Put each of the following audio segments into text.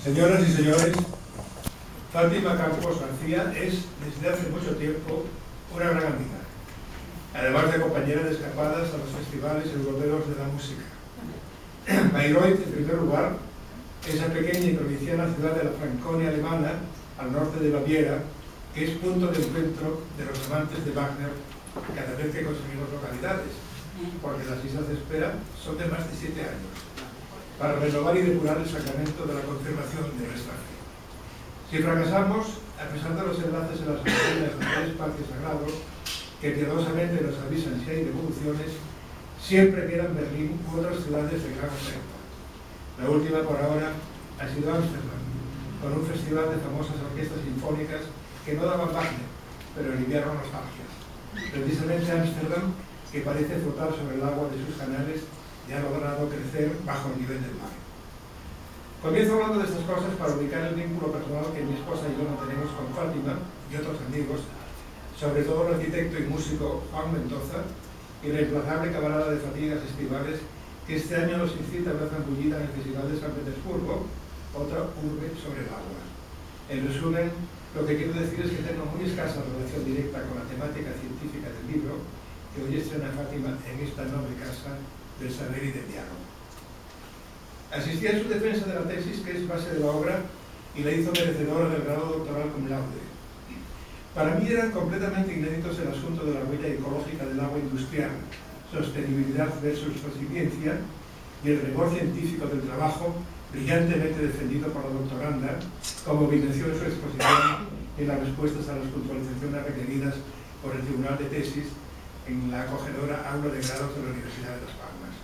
Señoras y señores, Fátima Campos García es, desde hace mucho tiempo, una gran amiga, además de compañera de escapadas a los festivales europeos de la música. Bayreuth, en primer lugar, esa pequeña y provinciana ciudad de la Franconia alemana, al norte de Baviera, que es punto de encuentro de los amantes de Wagner cada vez que conseguimos localidades, porque las listas de espera son de más de 7 años, para renovar y depurar el sacramento de la confirmación de nuestra fe. Si fracasamos, a pesar de los enlaces en las oficinas de tres parques sagrados, que piadosamente nos avisan si hay devoluciones, siempre quedan Berlín u otras ciudades de gran oferta. La última por ahora ha sido Ámsterdam, con un festival de famosas orquestas sinfónicas que no daban Wagner, pero en invierno nostalgias. Precisamente Ámsterdam, que parece flotar sobre el agua de sus canales, ya ha logrado crecer bajo el nivel del mar. Comienzo hablando de estas cosas para ubicar el vínculo personal que mi esposa y yo mantenemos con Fátima y otros amigos, sobre todo el arquitecto y músico Juan Mendoza, irreemplazable camarada de fatigas estivales que este año nos incita a una zambullida en el Festival de San Petersburgo, otra urbe sobre el agua. En resumen, lo que quiero decir es que tengo muy escasa relación directa con la temática científica del libro que hoy estrena Fátima en esta noble casa del saber y del diálogo. Asistí a su defensa de la tesis, que es base de la obra, y la hizo merecedora del grado doctoral cum laude. Para mí eran completamente inéditos el asunto de la huella ecológica del agua industrial, sostenibilidad versus resiliencia, y el rigor científico del trabajo, brillantemente defendido por la doctoranda, como evidenció en su exposición en las respuestas a las puntualizaciones requeridas por el Tribunal de Tesis en la acogedora aula de grados de la Universidad de Las Palmas.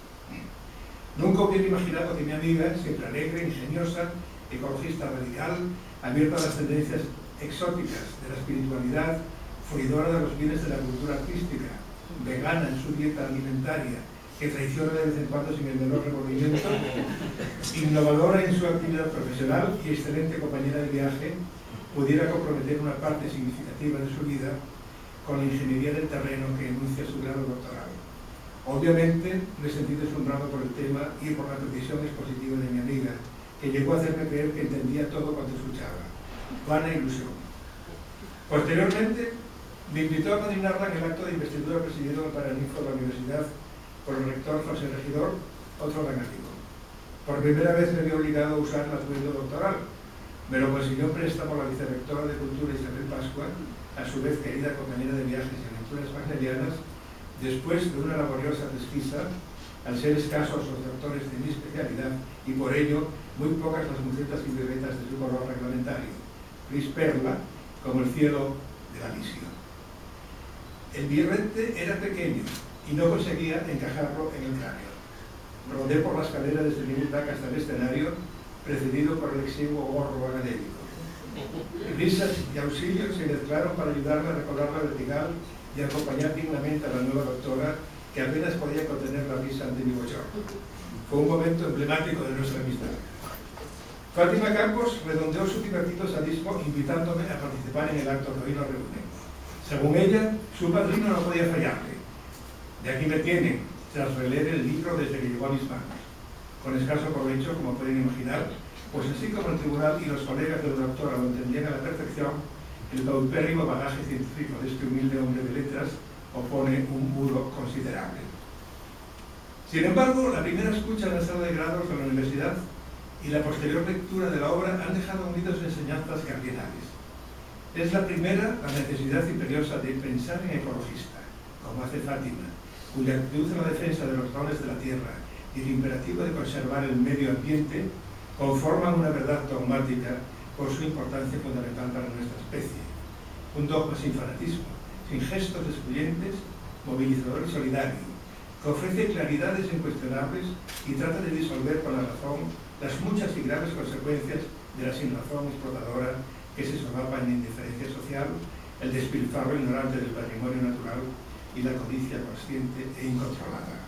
Nunca hubiera imaginado que mi amiga, siempre alegre, ingeniosa, ecologista radical, abierta a las tendencias exóticas de la espiritualidad, fruidora de los bienes de la cultura artística, vegana en su dieta alimentaria, que traiciona de vez en cuando sin el menor remordimiento, innovadora en su actividad profesional y excelente compañera de viaje, pudiera comprometer una parte significativa de su vida con la ingeniería del terreno que enuncia su grado doctoral. Obviamente me sentí deslumbrado por el tema y por la precisión expositiva de mi amiga, que llegó a hacerme creer que entendía todo cuando escuchaba. Vana ilusión. Posteriormente, me invitó a padrinarla en el acto de investidura presidido en el Paraninfo de la Universidad por el rector José Regidor, otro gran amigo. Por primera vez me vi obligado a usar el atuendo doctoral. Me lo consiguió en préstamo la vicerrectora de Cultura Isabel Pascua, a su vez querida compañera de viajes y aventuras wagnerianas, después de una laboriosa pesquisa, al ser escasos los doctores de mi especialidad y por ello muy pocas las mucetas y brevetas de su color reglamentario, gris perla, como el cielo de la visión. El birrete era pequeño y no conseguía encajarlo en el cráneo. Rodé por la escalera desde mi butaca hasta el escenario, precedido por el exiguo gorro académico. Risas y auxilios se mezclaron para ayudarme a recordar la vertical y acompañar dignamente a la nueva doctora, que apenas podía contener la risa ante mi bochorno. Fue un momento emblemático de nuestra amistad. Fátima Campos redondeó su divertido sadismo invitándome a participar en el acto que hoy nos reúne. Según ella, su padrino no podía fallarle. De aquí me tienen, tras releer el libro desde que llegó a mis manos. Con escaso provecho, como pueden imaginar, pues así como el tribunal y los colegas de la doctora lo entendían a la perfección, el paupérrimo bagaje científico de este humilde hombre de letras opone un muro considerable. Sin embargo, la primera escucha en la sala de grados de la universidad y la posterior lectura de la obra han dejado unidos enseñanzas cardinales. Es la primera la necesidad imperiosa de pensar en ecologista, como hace Fátima, cuya actitud en la defensa de los dones de la tierra y el imperativo de conservar el medio ambiente conforman una verdad dogmática por su importancia fundamental para nuestra especie. Un dogma sin fanatismo, sin gestos excluyentes, movilizador y solidario, que ofrece claridades incuestionables y trata de disolver con la razón las muchas y graves consecuencias de la sinrazón explotadora que se solapa en la indiferencia social, el despilfarro ignorante del patrimonio natural y la codicia consciente e incontrolada.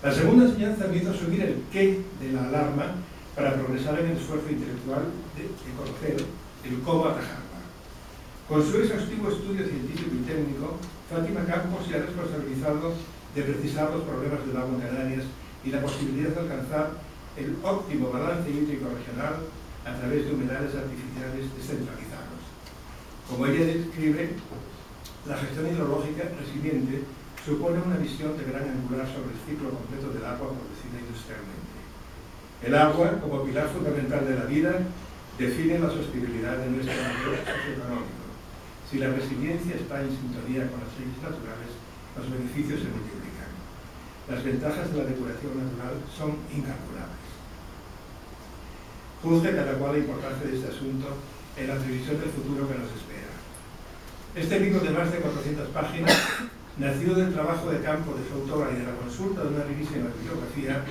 La segunda enseñanza me hizo subir el qué de la alarma para progresar en el esfuerzo intelectual de conocer el cómo atajarla. Con su exhaustivo estudio científico y técnico, Fátima Campos se ha responsabilizado de precisar los problemas del agua en Canarias y la posibilidad de alcanzar el óptimo balance hídrico regional a través de humedales artificiales descentralizados. Como ella describe, la gestión hidrológica resiliente supone una visión de gran angular sobre el ciclo completo del agua producida industrialmente. El agua, como pilar fundamental de la vida, define la sostenibilidad de nuestro modelo socioeconómico. Si la resiliencia está en sintonía con las leyes naturales, los beneficios se multiplican. Las ventajas de la depuración natural son incalculables. Juzgue cada cual la importancia de este asunto en la previsión del futuro que nos espera. Este libro de más de 400 páginas, nacido del trabajo de campo de su autora y de la consulta de una riquísima bibliografía,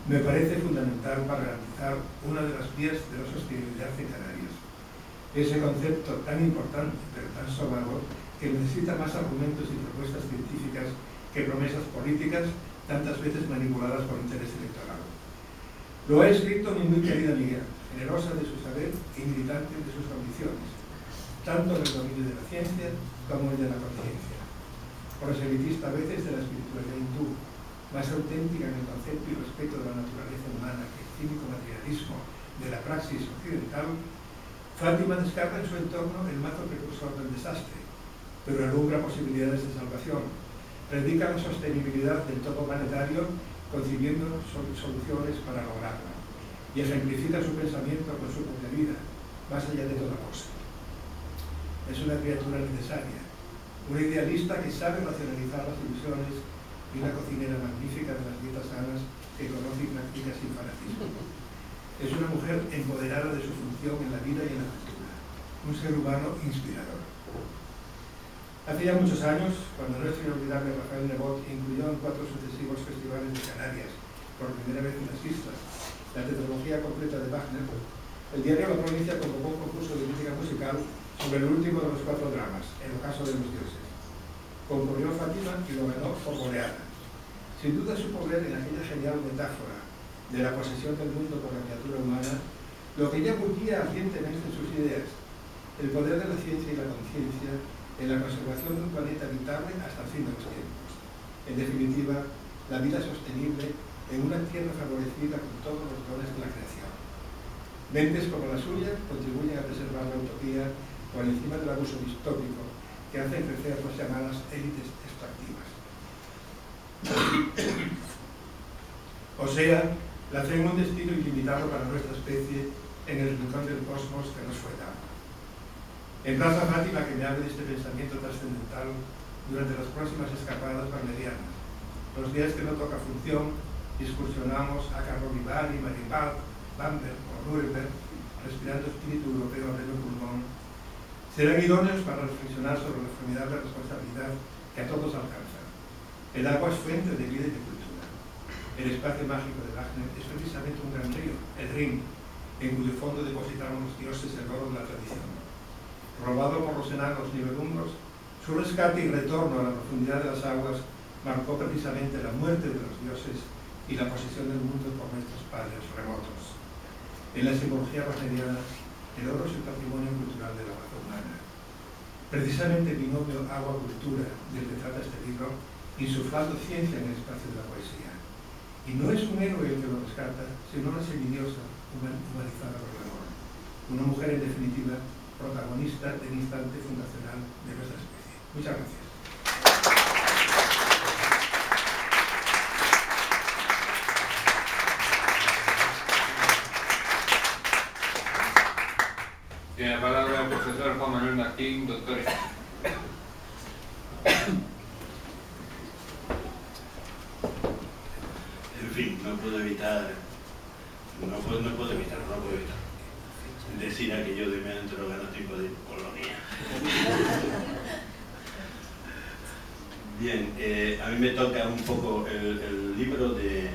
me parece fundamental para garantizar una de las vías de la sostenibilidad en Canarias. Ese concepto tan importante, pero tan sobado, que necesita más argumentos y propuestas científicas que promesas políticas, tantas veces manipuladas por interés electoral. Lo ha escrito mi muy querida amiga, generosa de su saber y militante de sus convicciones, tanto en el dominio de la ciencia como el de la conciencia. Proselitista a veces de la espiritualidad hindú, más auténtica en el concepto y respeto de la naturaleza humana que el cínico materialismo de la praxis occidental, Fátima descarga en su entorno el mazo precursor del desastre, pero alumbra posibilidades de salvación. Predica la sostenibilidad del todo planetario, concibiendo soluciones para lograrla, y ejemplifica su pensamiento con su propia vida, más allá de toda cosa. Es una criatura necesaria, una idealista que sabe racionalizar las ilusiones y una cocinera magnífica de las dietas sanas que conoce y practica sin fanatismo. Es una mujer empoderada de su función en la vida y en la cultura, un ser humano inspirador. Hace ya muchos años, cuando nuestro inolvidable Rafael Nebot incluyó en 4 sucesivos festivales de Canarias, por primera vez en las islas, la tetralogía completa de Wagner, el diario La Provincia convocó un concurso de crítica musical sobre el último de los 4 dramas, El ocaso de los dioses. Concurrió Fátima y lo ganó por goleada. Sin duda supo ver en aquella genial metáfora de la posesión del mundo por la criatura humana lo que ella bullía ardientemente en sus ideas, el poder de la ciencia y la conciencia en la conservación de un planeta habitable hasta el fin de los tiempos. En definitiva, la vida sostenible en una tierra favorecida con todos los dones de la creación. Mentes como la suya contribuyen a preservar la utopía por encima del abuso distópico que hacen crecer las llamadas élites extractivas. O sea, la fe en un destino ilimitado para nuestra especie en el rincón del cosmos que nos fue dado. Emplazo a Fátima que me hable de este pensamiento trascendental durante las próximas escapadas valmerianas. Los días que no toca función, excursionamos a Carrovivari, Marienbad, Bamberg o Nuremberg, respirando espíritu europeo a pleno pulmón. Serán idóneos para reflexionar sobre la formidable responsabilidad que a todos alcanza. El agua es fuente de vida y de cultura. El espacio mágico de Wagner es precisamente un gran río, el Rin, en cuyo fondo depositaron los dioses el oro de la tradición. Robado por los enanos nibelungos, su rescate y retorno a la profundidad de las aguas marcó precisamente la muerte de los dioses y la posesión del mundo por nuestros padres remotos. En la simbología wagneriana, el oro es el patrimonio cultural de la raza humana. Precisamente el binomio agua-cultura del que trata este libro, insuflando ciencia en el espacio de la poesía. Y no es un héroe el que lo rescata, sino una semidiosa humanizada por el amor. Una mujer, en definitiva, protagonista del instante fundacional de nuestra especie. Muchas gracias. Tiene la palabra el profesor Juan Manuel Martín, doctor. En fin, no puedo evitar decir aquello de me antropogenotipo de Polonia. Bien, a mí me toca un poco el libro de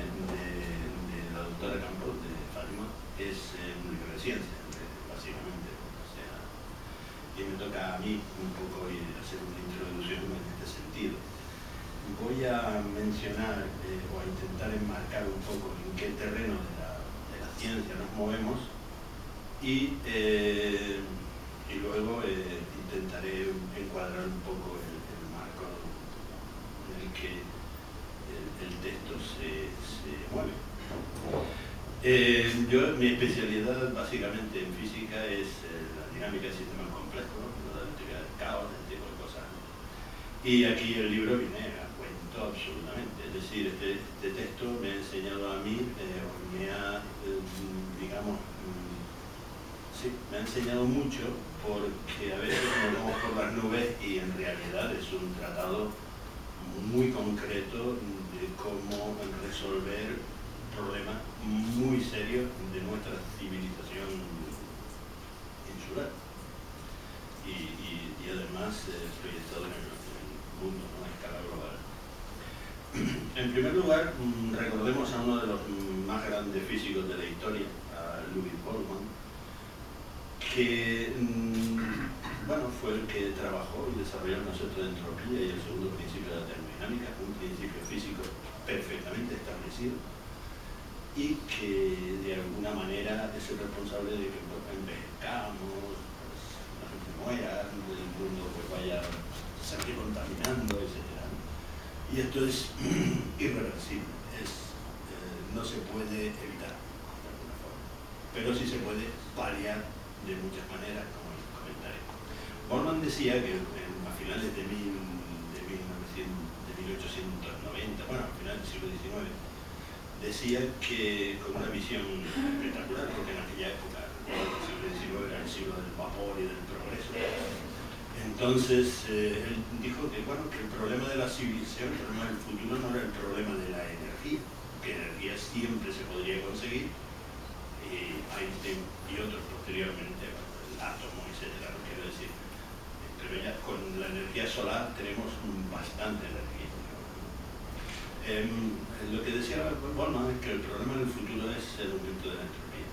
la doctora Campos, de Fátima, que es un libro de ciencia, básicamente. O sea, y me toca a mí un poco hacer una introducción en este sentido. Voy a mencionar o a intentar enmarcar un poco en qué terreno de la ciencia nos movemos y luego intentaré encuadrar un poco el marco en el que el texto se mueve. Mi especialidad básicamente en física es la dinámica de sistemas complejos, ¿no? La teoría del caos, ese tipo de cosas. Y aquí el libro viene a cuento absolutamente. Es decir, este texto me ha enseñado a mí, me ha, digamos, sí, me ha enseñado mucho, porque a veces nos vamos por las nubes y en realidad es un tratado muy concreto de cómo resolver problemas muy serios de nuestra civilización insular y además proyectado en el mundo, ¿no? A escala global. En primer lugar, recordemos a uno de los más grandes físicos de la historia, a Ludwig Boltzmann, que bueno, fue el que trabajó y desarrolló el concepto de entropía y el segundo principio de la termodinámica, un principio físico perfectamente establecido y que de alguna manera es el responsable de que envejezcamos, pues, la gente muera, el mundo pues vaya salir contaminando, etc. Y esto es irreversible, no se puede evitar de alguna forma, pero sí se puede paliar de muchas maneras, como comentaré. Boltzmann decía que a finales de 1890, bueno, a finales del siglo XIX, decía que con una visión espectacular, porque en aquella época el siglo XIX era el siglo del vapor y del progreso. Entonces él dijo que, bueno, que el problema de la civilización, el problema del futuro no era el problema de la energía, que energía siempre se podría conseguir, y Einstein y otros posteriormente, el átomo, etcétera, no quiero decir, pero ya con la energía solar tenemos bastante energía. Lo que decía Boltzmann es que el problema del futuro es el aumento de la entropía.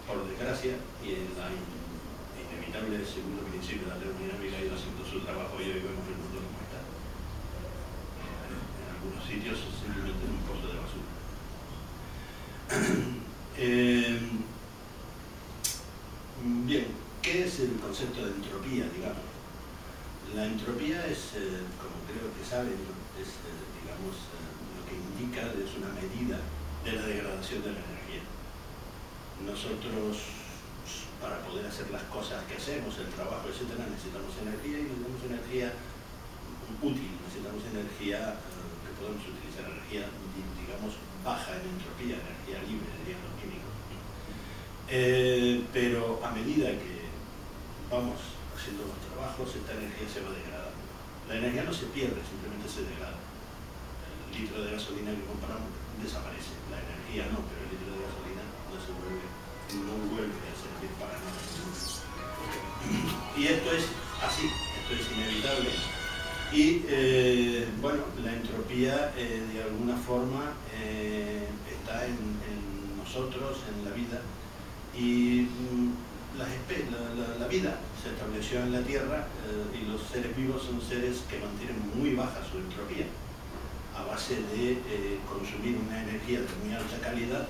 Por desgracia, y en la inevitable segundo principio de la termodinámica ha ido haciendo su trabajo y hoy vemos el mundo como está. En algunos sitios simplemente en un pozo de basura. Bien, ¿qué es el concepto de entropía, digamos? La entropía es, como creo que saben, es, digamos, lo que indica es una medida de la degradación de la energía. Nosotros, para poder hacer las cosas que hacemos, el trabajo, etc., necesitamos energía y necesitamos energía útil, necesitamos energía que podemos utilizar, energía, digamos, baja en entropía, energía libre, dirían los químicos. Pero a medida que vamos haciendo los trabajos, esta energía se va degradando. La energía no se pierde, simplemente se degrada. El litro de gasolina que comparamos desaparece, la energía no, pero el litro de gasolina no vuelve a servir para nada. Y esto es así, esto es inevitable. Y bueno, la entropía de alguna forma está en nosotros, en la vida, y la vida se estableció en la Tierra y los seres vivos son seres que mantienen muy baja su entropía a base de consumir una energía de muy alta calidad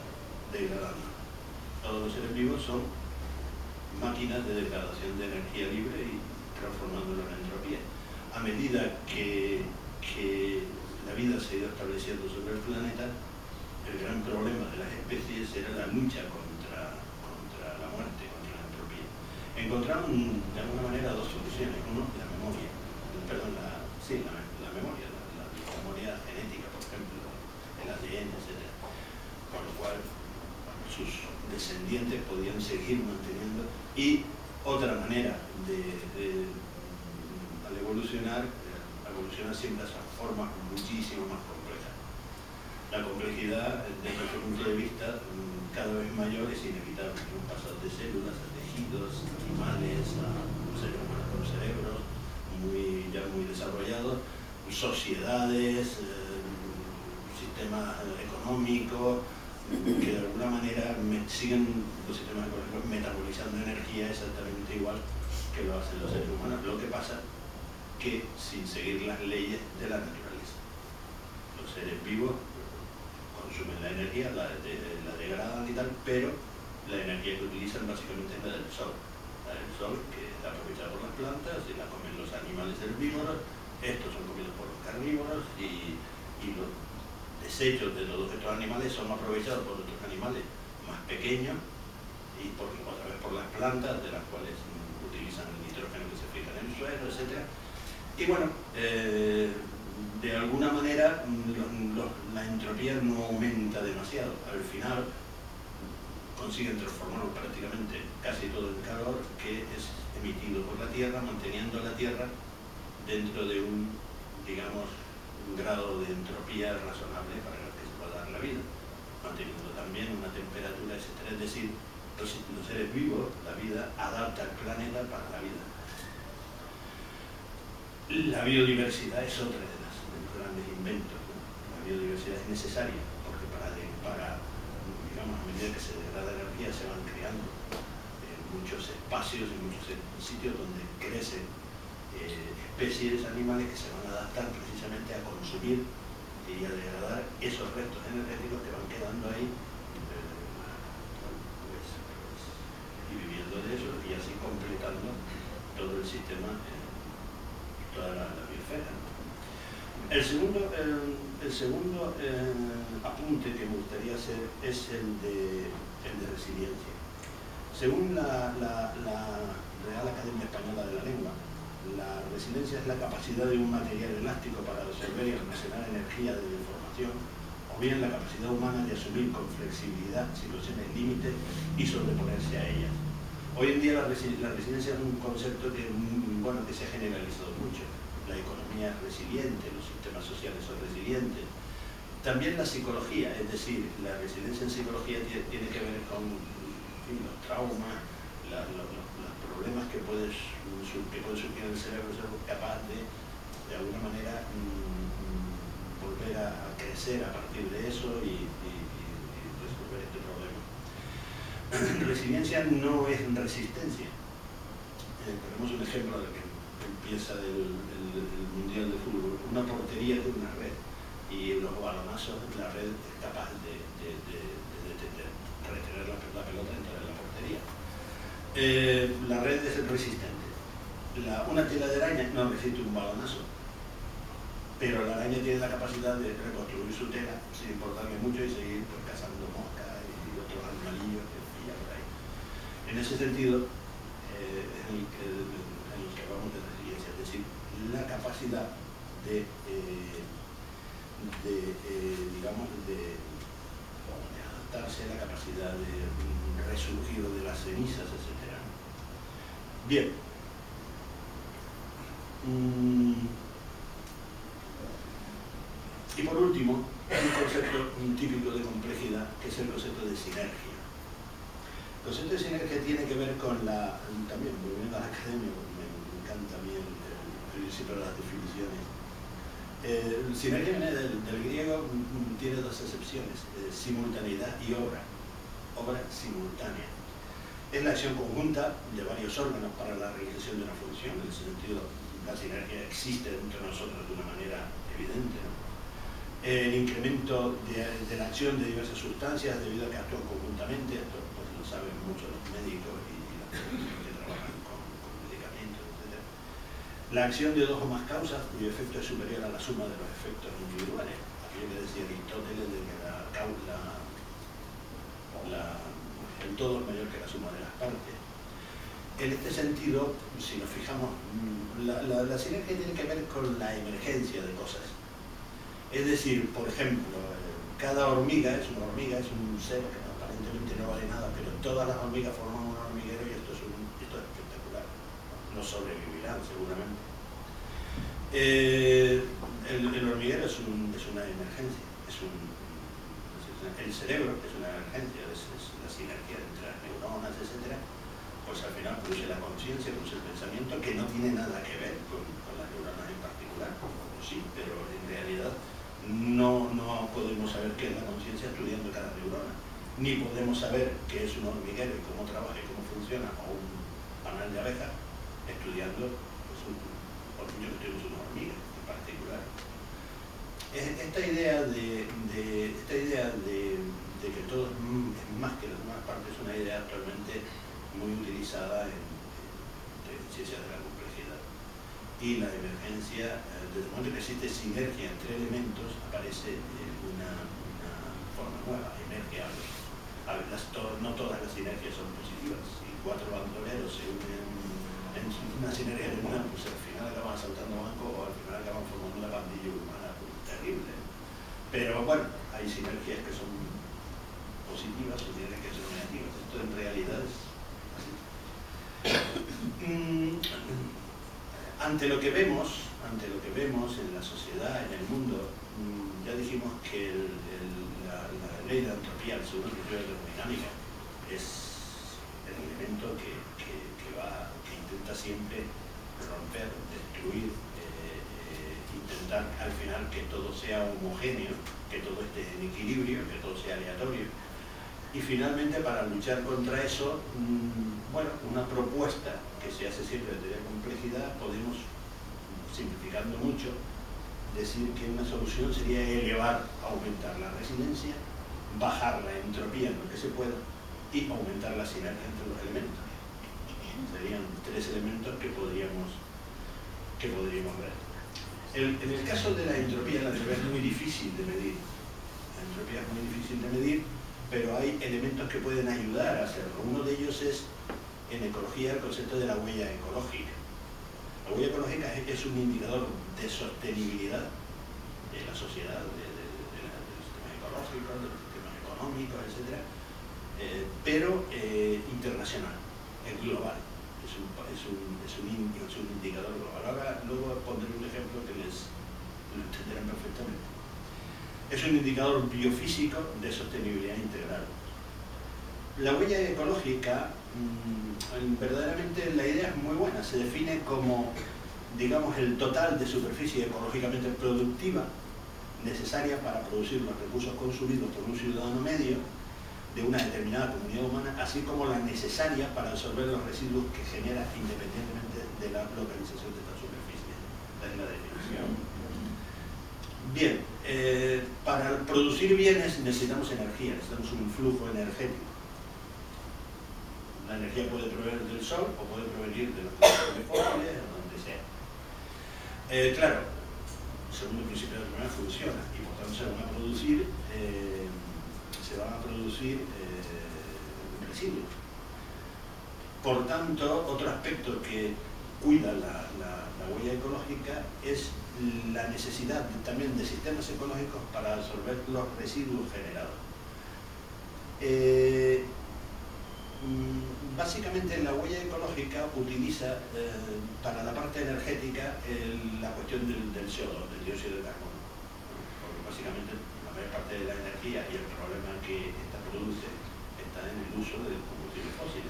degradando. Todos los seres vivos son máquinas de degradación de energía libre y transformándola en entropía. A medida que la vida se ha ido estableciendo sobre el planeta, el gran problema de las especies era la lucha contra la muerte, contra la entropía. Encontraron de alguna manera dos soluciones. Uno, la memoria, perdón, la memoria, la memoria genética, por ejemplo, el ADN, etc. Con lo cual sus descendientes podían seguir manteniendo. Y otra manera al evolucionar siempre a formas muchísimo más complejas. La complejidad, desde nuestro punto de vista, cada vez mayor es inevitable. Pasar de células a tejidos, animales, a seres humanos con cerebros ya muy desarrollados, sociedades, sistemas económicos, que de alguna manera siguen los sistemas económicos metabolizando energía exactamente igual que lo hacen los seres humanos. Lo que pasa que sin seguir las leyes de la naturaleza. Los seres vivos consumen la energía, la degradan y tal, pero la energía que utilizan básicamente es la del sol. La del sol, que está aprovechada por las plantas y la comen los animales herbívoros, estos son comidos por los carnívoros y los desechos de todos estos animales son aprovechados por otros animales más pequeño, y otra vez por las plantas, de las cuales utilizan el nitrógeno que se fija en el suelo, etc. Y bueno, de alguna manera la entropía no aumenta demasiado. Al final consiguen transformar prácticamente casi todo el calor que es emitido por la Tierra, manteniendo la Tierra dentro de un, digamos, un grado de entropía razonable para que se pueda dar la vida, manteniendo también una temperatura, etc. Es decir, los seres vivos, la vida, adapta al planeta para la vida. La biodiversidad es otra de los grandes inventos, ¿no? La biodiversidad es necesaria porque para digamos, a medida que se degrada la energía se van creando muchos espacios y muchos sitios donde crecen especies animales que se van a adaptar precisamente a consumir y a degradar esos restos energéticos que van quedando ahí y viviendo de eso y así completando todo el sistema, toda la biosfera, ¿no? El segundo apunte que me gustaría hacer es el de resiliencia. Según la Real Academia Española de la Lengua, la resiliencia es la capacidad de un material elástico para absorber y almacenar energía de deformación, o bien la capacidad humana de asumir con flexibilidad situaciones límites y sobreponerse a ellas. Hoy en día la resiliencia es un concepto que se ha generalizado mucho. La economía es resiliente, los sistemas sociales son resilientes. También la psicología, es decir, la resiliencia en psicología tiene que ver con los traumas, los problemas que pueden surgir en el cerebro, ser capaz de alguna manera volver a crecer a partir de eso y resolver este problema. Resiliencia no es resistencia. Tenemos un ejemplo de que empieza el Mundial de Fútbol, una portería de una red, y los balonazos la red es capaz de retener la pelota dentro de la portería. La red es resistente. Una tela de araña no resiste un balonazo, pero la araña tiene la capacidad de reconstruir su tela sin importarle mucho y seguir cazando moscas y otros animalillos que pilla por ahí. En ese sentido, en el que hablamos de resiliencia, es decir, la capacidad de adaptarse, la capacidad de resurgir de las cenizas, etc. Bien. Y por último, un concepto típico de complejidad, que es el concepto de sinergia. El concepto de sinergia tiene que ver con también, volviendo a la academia, me encanta a mí siempre las definiciones. Sinergia viene del griego, tiene dos acepciones, simultaneidad y obra simultánea. Es la acción conjunta de varios órganos para la realización de una función. En ese sentido, la sinergia existe entre nosotros de una manera evidente, ¿no? El incremento de la acción de diversas sustancias debido a que actúan conjuntamente, esto pues lo saben mucho los médicos y las personas que trabajan con medicamentos, etc. La acción de dos o más causas cuyo efecto es superior a la suma de los efectos individuales. Aquello que decía Aristóteles de que el todo es mayor que la suma de las partes. En este sentido, si nos fijamos, la sinergia tiene que ver con la emergencia de cosas. Es decir, por ejemplo, cada hormiga es un ser que aparentemente no vale nada, pero todas las hormigas forman un hormiguero y esto es espectacular. No sobrevivirán seguramente. El hormiguero es una emergencia, el cerebro es una emergencia, es la sinergia entre las neuronas, etc. Pues al final produce la conciencia, produce el pensamiento, que no tiene nada que ver con las neuronas en particular, sí, pero en realidad no podemos saber qué es la conciencia estudiando cada neurona, ni podemos saber qué es un hormiguero y cómo trabaja y cómo funciona, o un panal de abejas estudiando por mucho que tenemos una hormiga en particular. Esta idea de que todo es más que las demás partes es una idea actualmente muy utilizada en ciencias de la complejidad. Y la emergencia, desde el momento que existe sinergia entre elementos, aparece una forma nueva, emerge algo. A ver, no todas las sinergias son positivas. Si 4 bandoleros se unen en una sinergia de una, pues al final acaban asaltando bancos o al final acaban formando una pandilla urbana terrible. Pero bueno, hay sinergias que son positivas o sinergias que son negativas. Esto en realidad es así. Ante lo que vemos en la sociedad, en el mundo, ya dijimos que la ley de la entropía, el segundo principio de termodinámica, es el elemento que intenta siempre romper, destruir, intentar al final que todo sea homogéneo, que todo esté en equilibrio, que todo sea aleatorio. Y finalmente, para luchar contra eso, bueno, una propuesta que se hace siempre de teoría de complejidad, podemos, simplificando mucho, decir que una solución sería aumentar la resiliencia, bajar la entropía en lo que se pueda y aumentar la sinergia entre los elementos. Serían 3 elementos que podríamos ver. En el caso de la entropía es muy difícil de medir. La entropía es muy difícil de medir, pero hay elementos que pueden ayudar a hacerlo. Uno de ellos es, en ecología, el concepto de la huella ecológica. La huella ecológica es un indicador de sostenibilidad de la sociedad, del sistema ecológico, de los sistemas económicos, etc. Pero internacional, es global. Es un indicador global. Ahora luego pondré un ejemplo que lo entenderán perfectamente. Es un indicador biofísico de sostenibilidad integral. La huella ecológica, verdaderamente la idea es muy buena, se define como, digamos, el total de superficie ecológicamente productiva necesaria para producir los recursos consumidos por un ciudadano medio de una determinada comunidad humana, así como la necesaria para absorber los residuos que genera independientemente de la localización de esta superficie. Esta es la definición. Bien, para producir bienes necesitamos energía, necesitamos un flujo energético. La energía puede provenir del sol o puede provenir de los combustibles fósiles o donde sea. Claro, según el principio de la primera funciona y por tanto se van a producir residuos. Por tanto, otro aspecto que cuida la huella ecológica es la necesidad también de sistemas ecológicos para absorber los residuos generados. Básicamente la huella ecológica utiliza para la parte energética la cuestión del CO2, del dióxido de carbono. Porque básicamente la mayor parte de la energía y el problema que esta produce está en el uso del combustible fósil.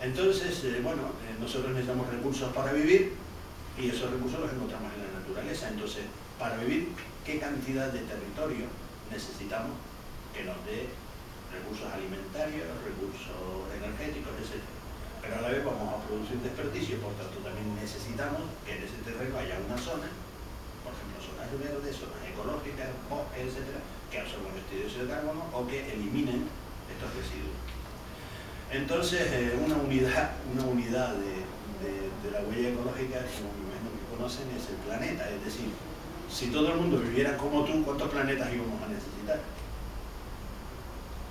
Entonces, bueno, nosotros necesitamos recursos para vivir y esos recursos los encontramos en la naturaleza. Entonces, para vivir, ¿qué cantidad de territorio necesitamos que nos dé recursos alimentarios, recursos energéticos, etc.? Pero a la vez vamos a producir desperdicio, por tanto también necesitamos que en ese terreno haya una zona, por ejemplo zonas verdes, zonas ecológicas, bosques, etc., que absorban este dióxido de carbono o que eliminen estos residuos. Entonces, una unidad de la huella ecológica, como me imagino que conocen, es el planeta. Es decir, si todo el mundo viviera como tú, ¿cuántos planetas íbamos a necesitar?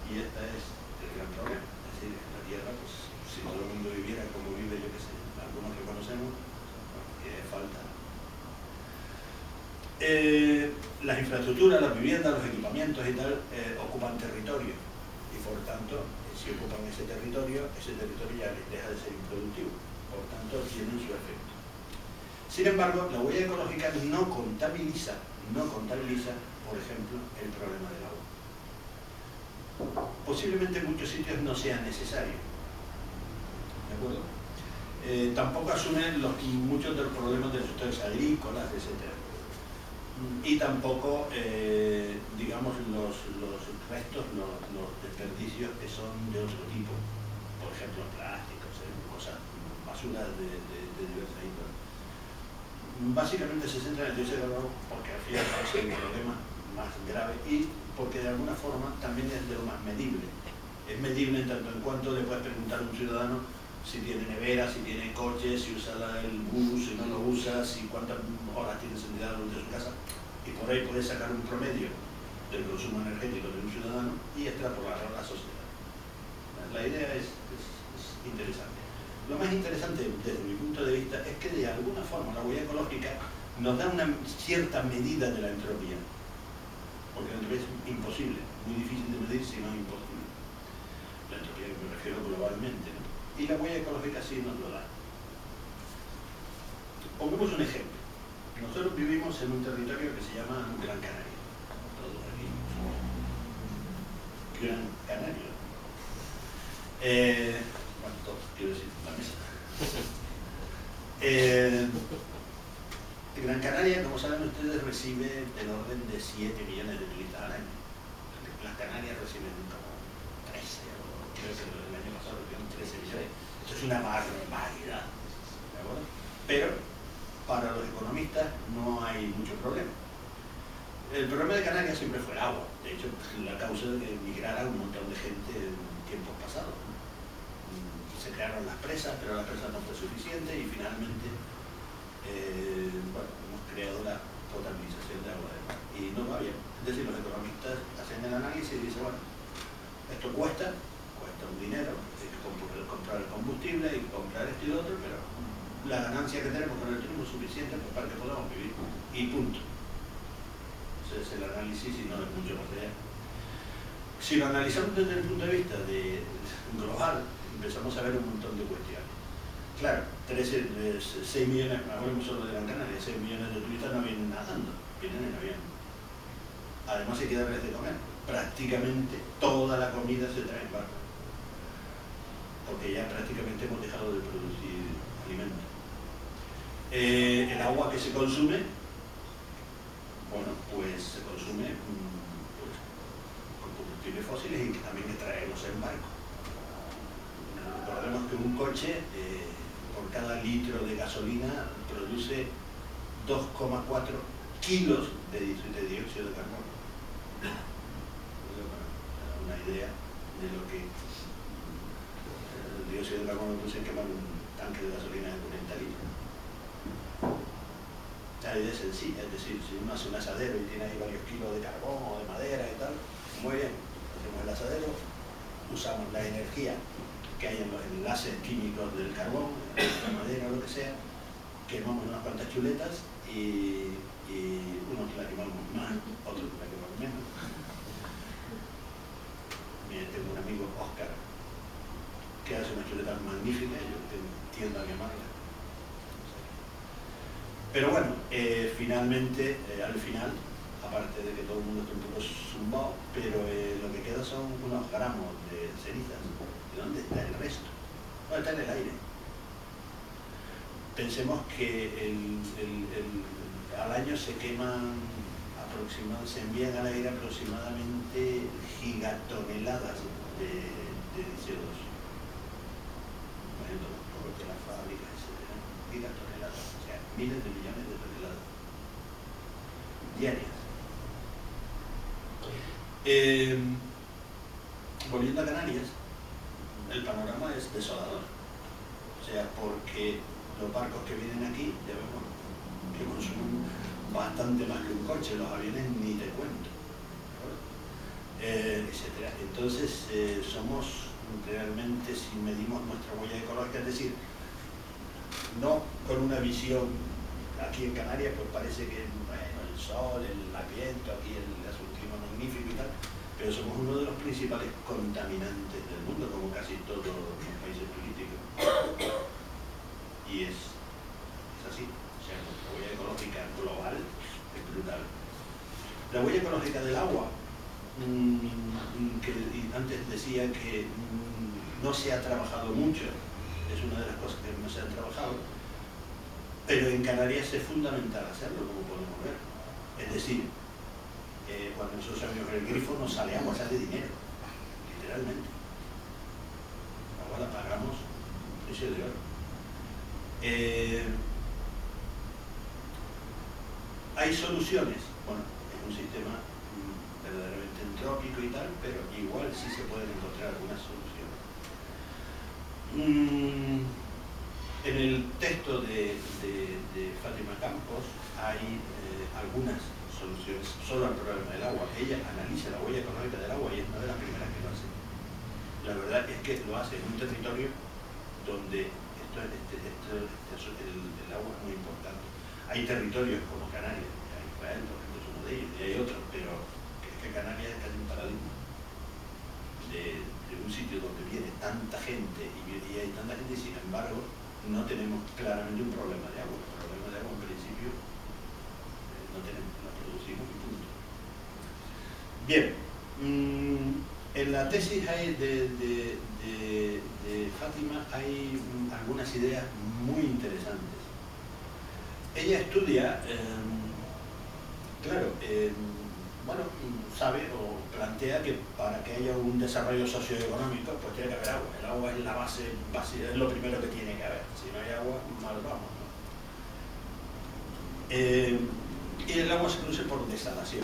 Y este es el gran problema. Es decir, en la Tierra, pues, si todo el mundo viviera como vive, yo que sé, algunos que conocemos, falta. Las infraestructuras, las viviendas, los equipamientos y tal, ocupan territorio. Y por tanto, si ocupan ese territorio ya deja de ser improductivo. Por tanto, tienen su efecto. Sin embargo, la huella ecológica no contabiliza, por ejemplo, el problema del agua. Posiblemente en muchos sitios no sea necesario. ¿De acuerdo? Tampoco asumen muchos de los problemas de los sectores agrícolas, etc. Y tampoco, digamos, los restos, los desperdicios que son de otro tipo. Por ejemplo, plásticos, cosas, basuras de diversa índole. Básicamente se centra en el dióxido de carbono porque al final es el problema más grave y porque de alguna forma también es de lo más medible. Es medible en tanto en cuanto le puedes preguntar a un ciudadano si tiene nevera, si tiene coche, si usa el bus, si no lo usa, si cuántas horas tiene encendida la luz de su casa, y por ahí puedes sacar un promedio del consumo energético de un ciudadano y extrapolarlo a la sociedad. La idea es interesante. Lo más interesante desde mi punto de vista es que de alguna forma la huella ecológica nos da una cierta medida de la entropía, porque la entropía es imposible, muy difícil de medir si no es imposible. La entropía que me refiero globalmente, ¿no? Y la huella ecológica sí nos lo da. Pongamos un ejemplo. Nosotros vivimos en un territorio que se llama Gran Canaria. Todos aquí. Gran Canaria. Bueno, todos, quiero decir, la mesa. Gran Canaria, como saben ustedes, recibe del orden de 7 millones de turistas al año. Las Canarias reciben como 13, o creo que el año pasado recibieron 13 millones. Esto es una barbaridad. ¿De acuerdo? Pero para los economistas no hay mucho problema. El problema de Canarias siempre fue el agua. De hecho, la causa de que emigrara un montón de gente en tiempos pasados. Se crearon las presas, pero la presa no fue suficiente y finalmente bueno, hemos creado la potabilización de agua del mar. Y no va bien. Es decir, los economistas hacen el análisis y dicen, bueno, esto cuesta un dinero, hay que comprar el combustible, hay que comprar esto y lo otro, pero la ganancia que tenemos con el turismo es suficiente para que podamos vivir. Y punto. Ese es el análisis y no es mucho más allá. Si lo analizamos desde el punto de vista global, empezamos a ver un montón de cuestiones. Claro, 6 millones, hablemos solo de Gran Canaria, 6 millones de turistas no vienen nadando, vienen en avión. Además hay que darles de comer. Prácticamente toda la comida se trae en barco. Porque ya prácticamente hemos dejado de producir alimentos. El agua que se consume, bueno, pues se consume pues, con combustibles fósiles y que también que traemos en barco. Recordemos que un coche por cada litro de gasolina produce 2,4 kilos de dióxido de carbono. Una idea de lo que el dióxido de carbono produce quemar un tanque de gasolina de 40 litros. La idea es sencilla, es decir, si uno hace un asadero y tiene ahí varios kilos de carbón o de madera y tal, muy bien, hacemos el asadero, usamos la energía que hay en los enlaces químicos del carbón, la madera o lo que sea, quemamos unas cuantas chuletas y unos la quemamos más, otros la quemamos menos. Tengo un amigo, Oscar, que hace unas chuletas magníficas, yo tiendo a quemarlas. Pero bueno, finalmente, al final, aparte de que todo el mundo está un poco zumbado, pero lo que queda son unos gramos de cenizas. ¿De dónde está el resto? No, está en el aire. Pensemos que al año se queman se envían al aire aproximadamente gigatoneladas de CO2. Por ejemplo, porque las fábricas, etcétera, gigatoneladas, o sea, miles de millones de toneladas diarias. Volviendo a Canarias, el panorama es desolador. O sea, porque los barcos que vienen aquí, ya vemos que consumen bastante más que un coche, los aviones ni te cuento, etcétera. Entonces, somos realmente, si medimos nuestra huella ecológica, es decir, no con una visión, aquí en Canarias, pues parece que bueno, el sol, el viento, aquí el clima magnífico y tal, pero somos uno de los principales contaminantes del mundo, como casi todos los países turísticos. Y es así. O sea, nuestra huella ecológica global es brutal. La huella ecológica del agua, que antes decía que no se ha trabajado mucho, es una de las cosas que no se han trabajado, pero en Canarias es fundamental hacerlo, como podemos ver. Es decir, cuando nosotros abrimos el grifo no sale agua, sale dinero, literalmente. La agua la pagamos a precio de oro. Hay soluciones, bueno, es un sistema verdaderamente entrópico y tal, pero igual sí se pueden encontrar algunas soluciones. En el texto de Fátima Campos hay algunas soluciones solo al problema del agua. Ella analiza la huella económica del agua y es una de las primeras que lo hace. La verdad es que lo hace en un territorio donde el agua es muy importante. Hay territorios como Canarias, Israel, por ejemplo, es uno de ellos, y hay otros, pero es que Canarias es casi un paradigma de un sitio donde viene tanta gente y hay tanta gente y sin embargo no tenemos claramente un problema de agua. El problema de agua en principio no tenemos, la producimos y punto. Bien, en la tesis de Fátima hay algunas ideas muy interesantes. Ella estudia, bueno, sabe o plantea que para que haya un desarrollo socioeconómico pues tiene que haber agua. El agua es la base básica, es lo primero que tiene que haber. Si no hay agua, mal vamos, ¿no? Y el agua se produce por desalación.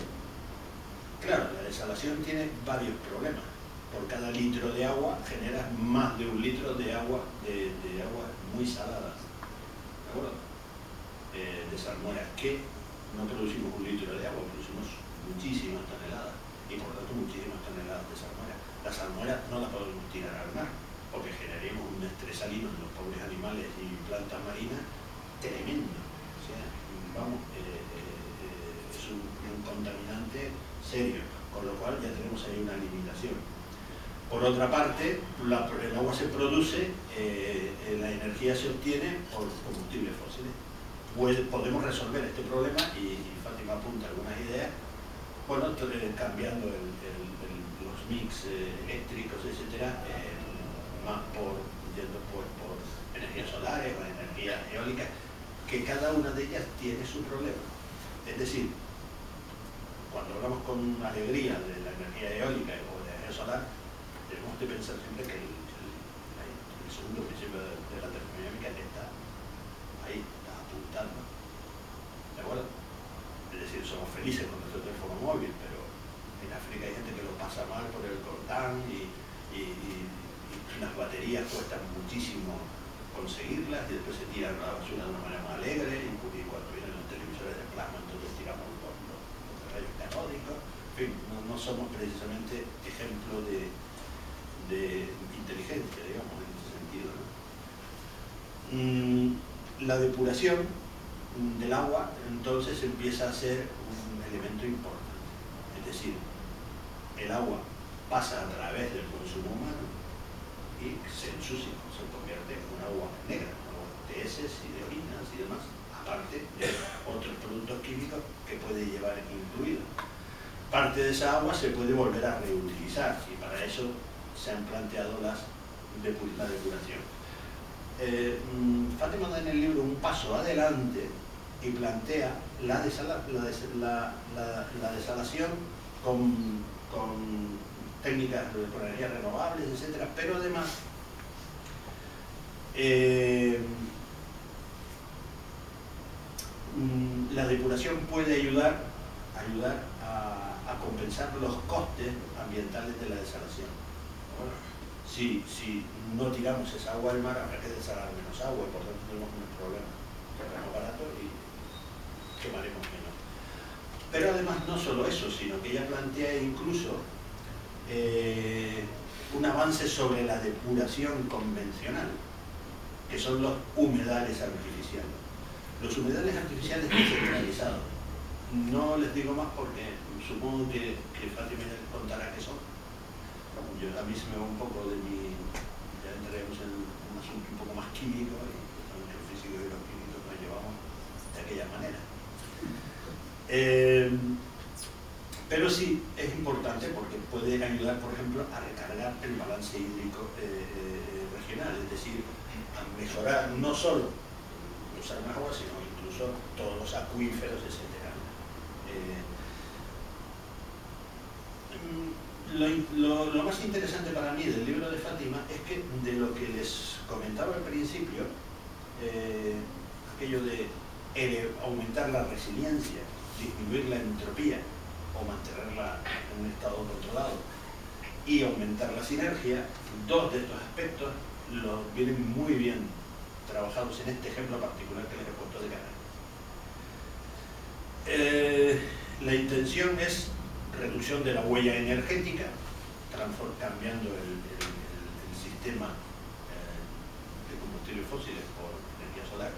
Claro, la desalación tiene varios problemas. Por cada litro de agua generas más de 1 litro de agua, de agua muy salada. ¿De acuerdo? De salmuera, que no producimos 1 litro de agua, producimos muchísimas toneladas y por lo tanto muchísimas toneladas de salmuera. La salmuera no la podemos tirar al mar porque generaríamos un estrés salino en los pobres animales y plantas marinas tremendo. O sea, vamos, es un contaminante serio, con lo cual ya tenemos ahí una limitación. Por otra parte, el agua se produce, la energía se obtiene por combustibles fósiles. Podemos resolver este problema y Fátima apunta algunas ideas, bueno, cambiando los mix eléctricos, etcétera, más yendo por energías solares o energías eólicas, que cada una de ellas tiene su problema. Es decir, cuando hablamos con alegría de la energía eólica o de la energía solar, tenemos que pensar siempre que el segundo principio de la termodinámica está ahí, está apuntando. ¿De acuerdo? Es decir, somos felices con nuestro teléfono móvil, pero en África hay gente que lo pasa mal por el coltán y las baterías cuestan muchísimo conseguirlas y después se tiran a la basura de una manera más alegre y cuando vienen los televisores de plasma entonces tiramos los rayos catódicos. En fin, no somos precisamente ejemplo de inteligencia, digamos, en ese sentido, ¿no? La depuración del agua entonces empieza a ser un elemento importante. Es decir, el agua pasa a través del consumo humano y se ensucia, se convierte en un agua negra, agua de heces y de orinas y demás, aparte de otros productos químicos que puede llevar incluido. Parte de esa agua se puede volver a reutilizar y para eso se han planteado la depuración. Fátima da en el libro un paso adelante y plantea la desalación con técnicas con energías renovables, etcétera, pero además la depuración puede ayudar a compensar los costes ambientales de la desalación. Bueno, si no tiramos esa agua al mar, habrá que desalar menos agua y por tanto tenemos un problema. Quedaremos barato y quemaremos menos. Pero además no solo eso, sino que ella plantea incluso un avance sobre la depuración convencional, que son los humedales artificiales. Los humedales artificiales descentralizados. No les digo más porque supongo que Fátima contará qué son. A mí se me va un poco de ya entraremos en un asunto un poco más químico y los físicos y los químicos nos llevamos de aquella manera. Pero sí es importante porque puede ayudar, por ejemplo, a recargar el balance hídrico regional, es decir, a mejorar no solo usar más agua, sino incluso todos los acuíferos, etc. Lo más interesante para mí del libro de Fátima es que de lo que les comentaba al principio, aquello de aumentar la resiliencia, disminuir la entropía o mantenerla en un estado controlado y aumentar la sinergia, dos de estos aspectos los vienen muy bien trabajados en este ejemplo particular que les he puesto de Canarias. La intención es reducción de la huella energética, cambiando el sistema de combustibles fósiles por energía solar.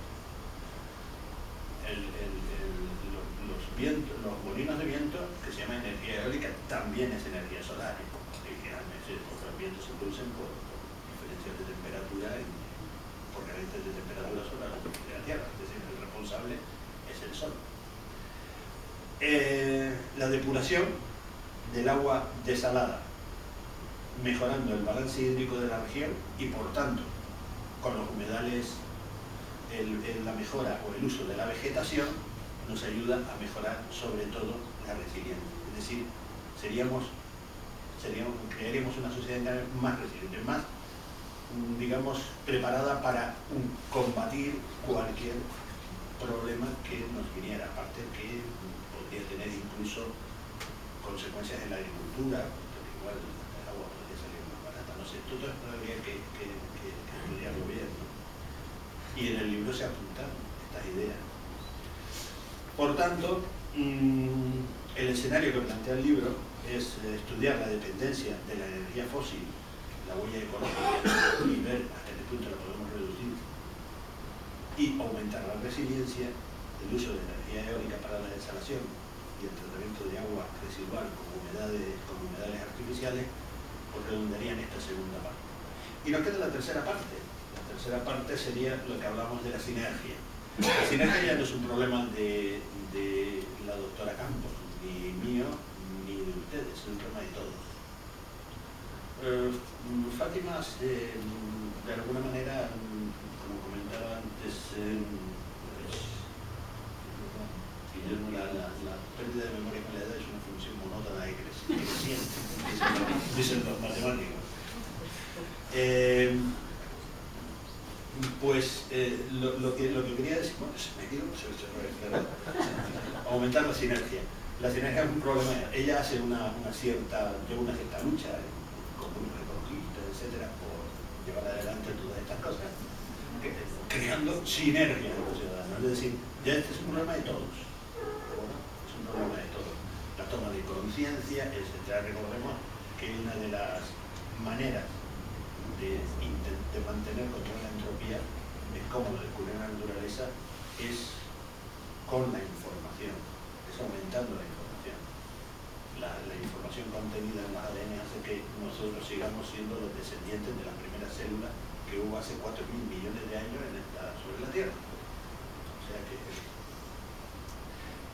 Los molinos de viento, que se llama energía eólica, también es energía solar. Originalmente los vientos se producen por diferencias de temperatura y por carencias de temperatura solar de la Tierra, es decir, el responsable es el Sol. La depuración del agua desalada, mejorando el balance hídrico de la región y por tanto con los humedales, la mejora o el uso de la vegetación nos ayuda a mejorar sobre todo la resiliencia. Es decir, crearíamos una sociedad más resiliente, más, digamos, preparada para combatir cualquier problema que nos viniera, aparte que podría tener incluso consecuencias en la agricultura, porque igual el agua podría salir más barata, no sé, todo esto habría que estudiarlo bien, ¿no? Y en el libro se apuntan estas ideas. Por tanto, el escenario que plantea el libro es estudiar la dependencia de la energía fósil, la huella ecológica, y ver hasta qué punto la podemos reducir y aumentar la resiliencia, el uso de energía eólica para la desalación y el tratamiento de agua residual con humedales artificiales, pues redundaría en esta segunda parte. Y nos queda la tercera parte. La tercera parte sería lo que hablamos de la sinergia. La sinergia ya no es un problema de la doctora Campos, ni mío, ni de ustedes, es un problema de todos. Fátima, de alguna manera, como comentaba antes, la pérdida de memoria con la edad es una función monótona y creciente, dicen los matemáticos. Pues lo que quería decir, bueno, me quedo, aumentar la sinergia. La sinergia es un problema. Ella hace una cierta lucha con grupos ecologistas, etcétera, por llevar adelante todas estas cosas, creando sinergia de los ciudadanos. Es decir, ya este es un problema de todos. Bueno, es un problema de todos. La toma de conciencia, etcétera. Recordemos que una de las maneras de mantener control de la entropía, es cómo descubrir la naturaleza, es con la información, es aumentando la información. La información contenida en los ADN hace que nosotros sigamos siendo los descendientes de la primera célula que hubo hace 4.000 millones de años sobre la Tierra. O sea que...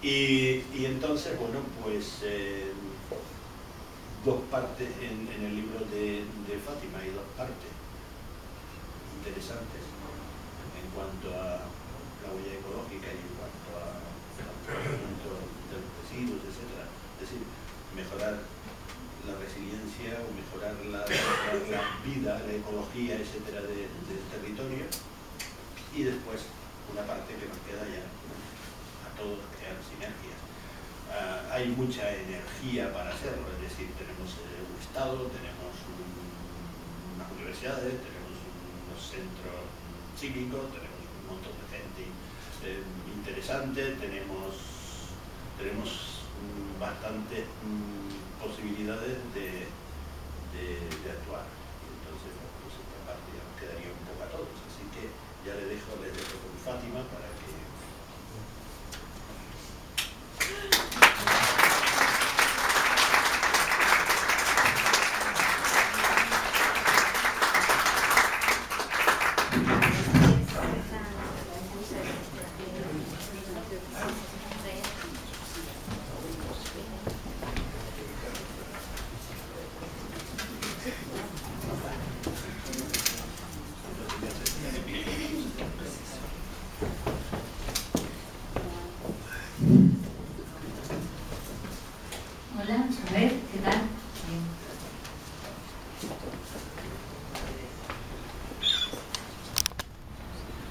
Y entonces, bueno, pues... dos partes en el libro de Fátima, hay dos partes interesantes en cuanto a la huella ecológica y en cuanto a tratamiento de los residuos, etc. Es decir, mejorar la resiliencia o mejorar la vida, la ecología, etcétera, del territorio. Y después una parte que nos queda ya a todos crear sinergias. Hay mucha energía para hacerlo, es decir, tenemos un Estado, tenemos unas universidades, tenemos unos centros cívicos, tenemos un montón de gente interesante, tenemos bastantes posibilidades de actuar. Y entonces, pues esta parte ya nos quedaría un poco a todos, así que ya les dejo con Fátima para que...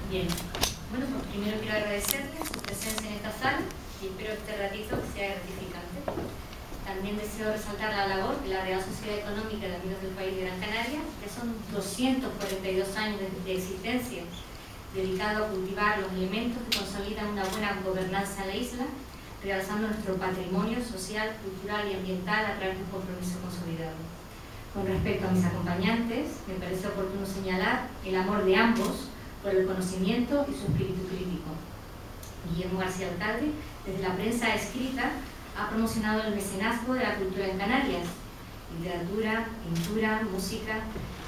Bien, bueno, pues primero quiero agradecerles su presencia en esta sala y espero que este ratito sea gratificante. También deseo resaltar la labor de la Real Sociedad Económica de Amigos del País de Gran Canaria, que son 242 años de existencia, dedicado a cultivar los elementos que consolidan una buena gobernanza en la isla, realzando nuestro patrimonio social, cultural y ambiental a través de un compromiso consolidado. Con respecto a mis acompañantes, me parece oportuno señalar el amor de ambos por el conocimiento y su espíritu crítico. Guillermo García Alcalde, desde la prensa escrita, ha promocionado el mecenazgo de la cultura en Canarias, literatura, pintura, música.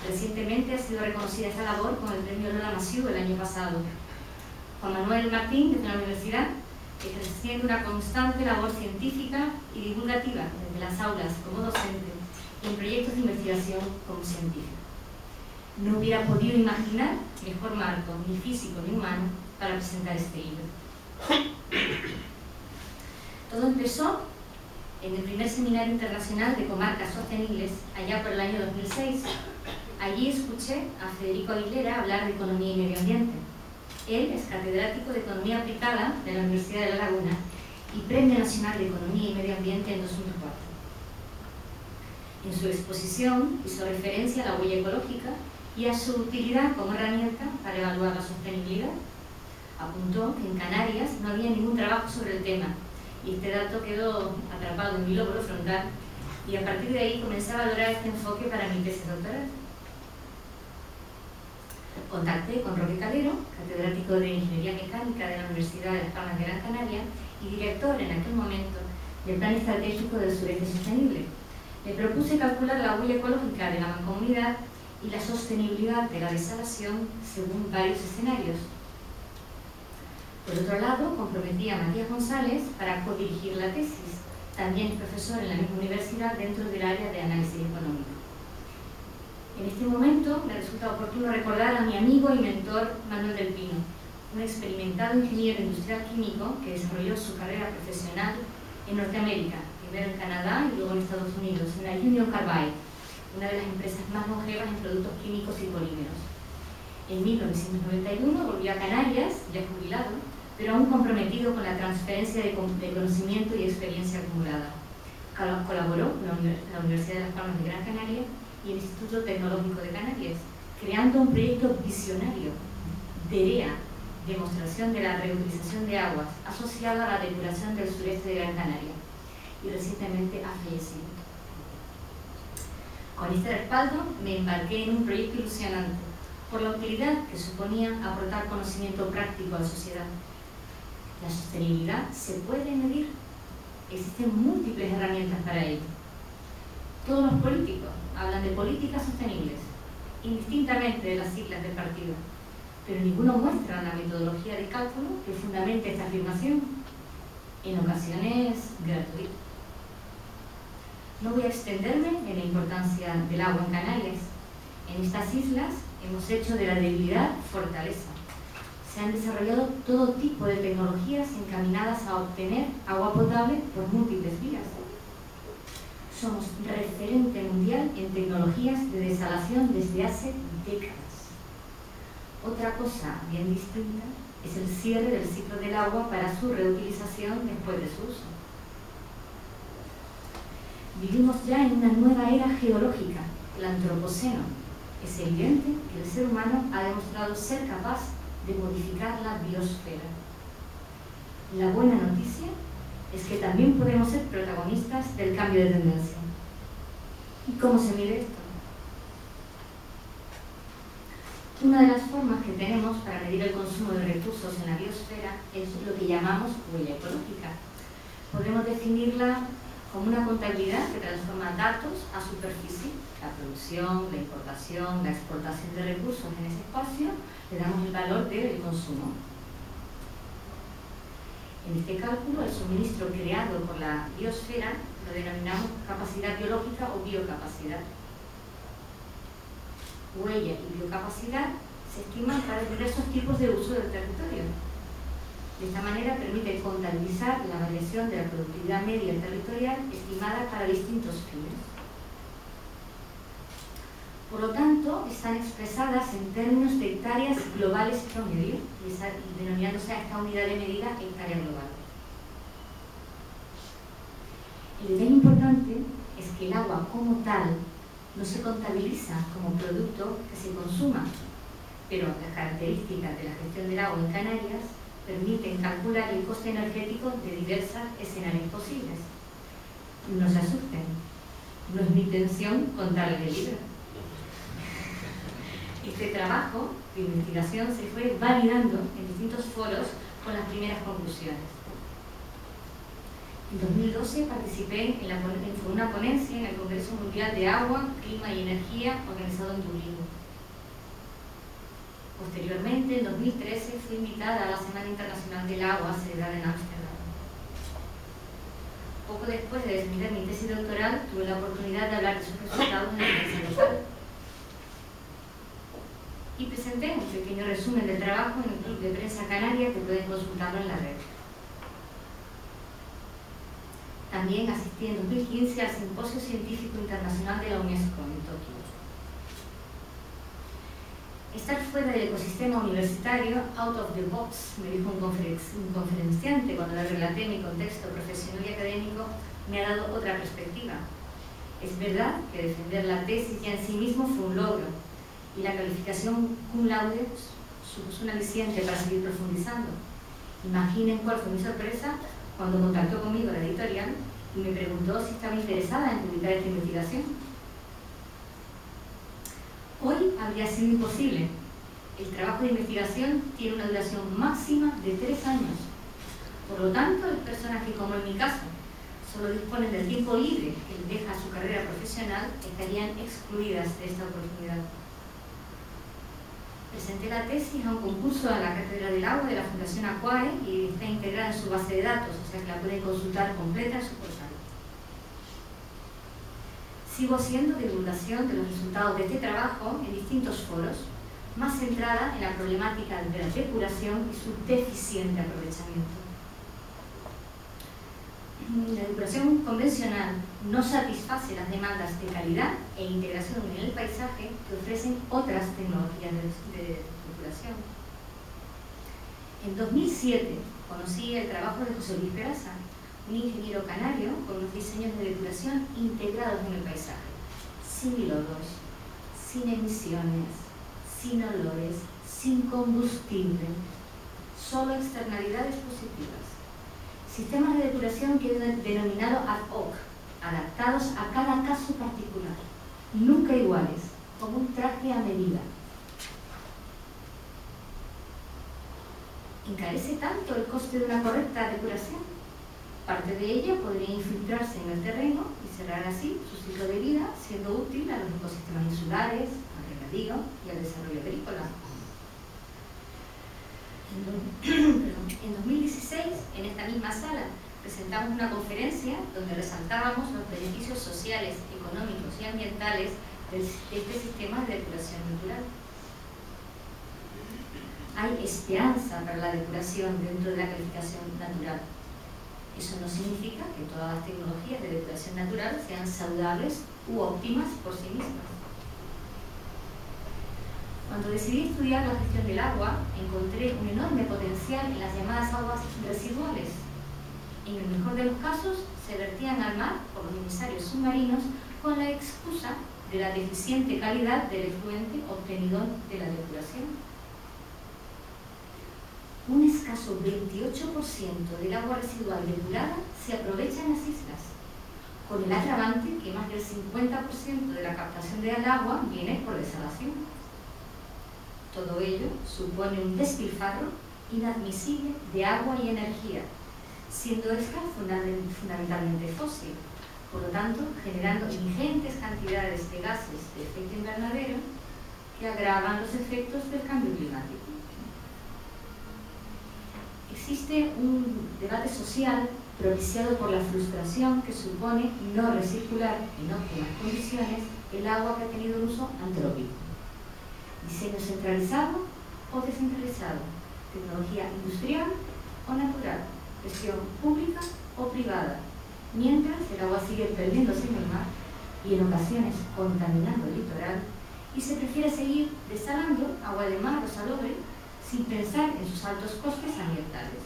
Recientemente ha sido reconocida esta labor con el premio Lola Massieu el año pasado. Juan Manuel Martín, desde la universidad, ejerciendo una constante labor científica y divulgativa desde las aulas como docente y en proyectos de investigación como científico. No hubiera podido imaginar mejor marco, ni físico ni humano, para presentar este libro. Todo empezó en el primer Seminario Internacional de Comarcas Sostenibles, allá por el año 2006. Allí escuché a Federico Aguilera hablar de economía y medio ambiente. Él es catedrático de Economía Aplicada de la Universidad de La Laguna y Premio Nacional de Economía y Medio Ambiente en 2004. En su exposición hizo referencia a la huella ecológica y a su utilidad como herramienta para evaluar la sostenibilidad. Apuntó que en Canarias no había ningún trabajo sobre el tema, y este dato quedó atrapado en mi lóbulo frontal, y a partir de ahí comencé a valorar este enfoque para mi tesis doctoral. Contacté con Roque Calero, catedrático de Ingeniería Mecánica de la Universidad de Las Palmas de Gran Canaria y director en aquel momento del Plan Estratégico del Sureste Sostenible. Le propuse calcular la huella ecológica de la mancomunidad y la sostenibilidad de la desalación según varios escenarios. Por otro lado, comprometí a Matías González para codirigir la tesis, también profesor en la misma universidad dentro del área de análisis económico. En este momento me resulta oportuno recordar a mi amigo y mentor Manuel del Pino, un experimentado ingeniero industrial químico que desarrolló su carrera profesional en Norteamérica, primero en Canadá y luego en Estados Unidos, en la Union Carbide, una de las empresas más longevas en productos químicos y polímeros. En 1991 volvió a Canarias, ya jubilado, pero aún comprometido con la transferencia de conocimiento y experiencia acumulada. Colaboró con la Universidad de Las Palmas de Gran Canaria y el Instituto Tecnológico de Canarias, creando un proyecto visionario, DEREA, demostración de la reutilización de aguas, asociada a la depuración del sureste de Gran Canaria, y recientemente ha fallecido. Con este respaldo me embarqué en un proyecto ilusionante, por la utilidad que suponía aportar conocimiento práctico a la sociedad. La sostenibilidad se puede medir. Existen múltiples herramientas para ello. Todos los políticos hablan de políticas sostenibles, indistintamente de las siglas del partido, pero ninguno muestra la metodología de cálculo que fundamente esta afirmación, en ocasiones gratuita. No voy a extenderme en la importancia del agua en Canarias. En estas islas hemos hecho de la debilidad fortaleza. Se han desarrollado todo tipo de tecnologías encaminadas a obtener agua potable por múltiples vías. Somos referente mundial en tecnologías de desalación desde hace décadas. Otra cosa bien distinta es el cierre del ciclo del agua para su reutilización después de su uso. Vivimos ya en una nueva era geológica, el antropoceno. Es evidente que el ser humano ha demostrado ser capaz de modificar la biosfera. La buena noticia es que también podemos ser protagonistas del cambio de tendencia. ¿Y cómo se mide esto? Una de las formas que tenemos para medir el consumo de recursos en la biosfera es lo que llamamos huella ecológica. Podemos definirla como una contabilidad que transforma datos a superficie, la producción, la importación, la exportación de recursos en ese espacio, le damos el valor del consumo. En este cálculo, el suministro creado por la biosfera lo denominamos capacidad biológica o biocapacidad. Huella y biocapacidad se estiman para diversos tipos de uso del territorio. De esta manera permite contabilizar la variación de la productividad media territorial estimada para distintos fines. Por lo tanto, están expresadas en términos de hectáreas globales promedio, y denominándose a esta unidad de medida hectárea global. El detalle importante es que el agua como tal no se contabiliza como producto que se consuma, pero las características de la gestión del agua en Canarias permiten calcular el coste energético de diversos escenarios posibles. No se asusten, no es mi intención contarles el libro. Este trabajo de investigación se fue validando en distintos foros con las primeras conclusiones. En 2012 participé en una ponencia en el Congreso Mundial de Agua, Clima y Energía organizado en Dublín. Posteriormente, en 2013, fui invitada a la Semana Internacional del Agua, celebrada en Ámsterdam. Poco después de defender mi tesis doctoral, tuve la oportunidad de hablar de sus resultados en la prensa local. Y presenté un pequeño resumen del trabajo en el Club de Prensa Canaria, que pueden consultarlo en la red. También asistí en 2015 al Simposio Científico Internacional de la UNESCO en Tokio. Estar fuera del ecosistema universitario, out of the box, me dijo un conferenciante cuando le relaté mi contexto profesional y académico, me ha dado otra perspectiva. Es verdad que defender la tesis ya en sí mismo fue un logro, y la calificación cum laude supuso un aliciente para seguir profundizando. Imaginen cuál fue mi sorpresa cuando contactó conmigo la editorial y me preguntó si estaba interesada en publicar esta investigación. Hoy habría sido imposible. El trabajo de investigación tiene una duración máxima de 3 años. Por lo tanto, las personas que, como en mi caso, solo disponen del tiempo libre que les deja su carrera profesional, estarían excluidas de esta oportunidad. Presenté la tesis a un concurso a la Cátedra del Agua de la Fundación Aquae y está integrada en su base de datos, o sea que la pueden consultar completa en su portal. Sigo haciendo divulgación de los resultados de este trabajo en distintos foros, más centrada en la problemática de la depuración y su deficiente aprovechamiento. La depuración convencional no satisface las demandas de calidad e integración en el paisaje que ofrecen otras tecnologías de depuración. En 2007 conocí el trabajo de José Luis Peraza, un ingeniero canario con unos diseños de depuración integrados en el paisaje, sin lodos, sin emisiones, sin olores, sin combustible, solo externalidades positivas. Sistemas de depuración que he denominado ad hoc, adaptados a cada caso particular, nunca iguales, como un traje a medida. ¿Encarece tanto el coste de una correcta depuración? Parte de ella podría infiltrarse en el terreno y cerrar así su ciclo de vida, siendo útil a los ecosistemas insulares, al regadío y al desarrollo agrícola. En 2016, en esta misma sala, presentamos una conferencia donde resaltábamos los beneficios sociales, económicos y ambientales de este sistema de depuración natural. Hay esperanza para la depuración dentro de la calificación natural. Eso no significa que todas las tecnologías de depuración natural sean saludables u óptimas por sí mismas. Cuando decidí estudiar la gestión del agua, encontré un enorme potencial en las llamadas aguas residuales. En el mejor de los casos, se vertían al mar por los emisarios submarinos con la excusa de la deficiente calidad del efluente obtenido de la depuración. Un escaso 28% del agua residual depurada se aprovecha en las islas, con el agravante que más del 50% de la captación del agua viene por desalación. Todo ello supone un despilfarro inadmisible de agua y energía, siendo esta fundamentalmente fósil, por lo tanto generando ingentes cantidades de gases de efecto invernadero que agravan los efectos del cambio climático. Existe un debate social propiciado por la frustración que supone no recircular en óptimas condiciones el agua que ha tenido un uso antrópico. Diseño centralizado o descentralizado, tecnología industrial o natural, gestión pública o privada, mientras el agua sigue perdiéndose en el mar y en ocasiones contaminando el litoral, y se prefiere seguir desalando agua de mar o salobre sin pensar en sus altos costes ambientales.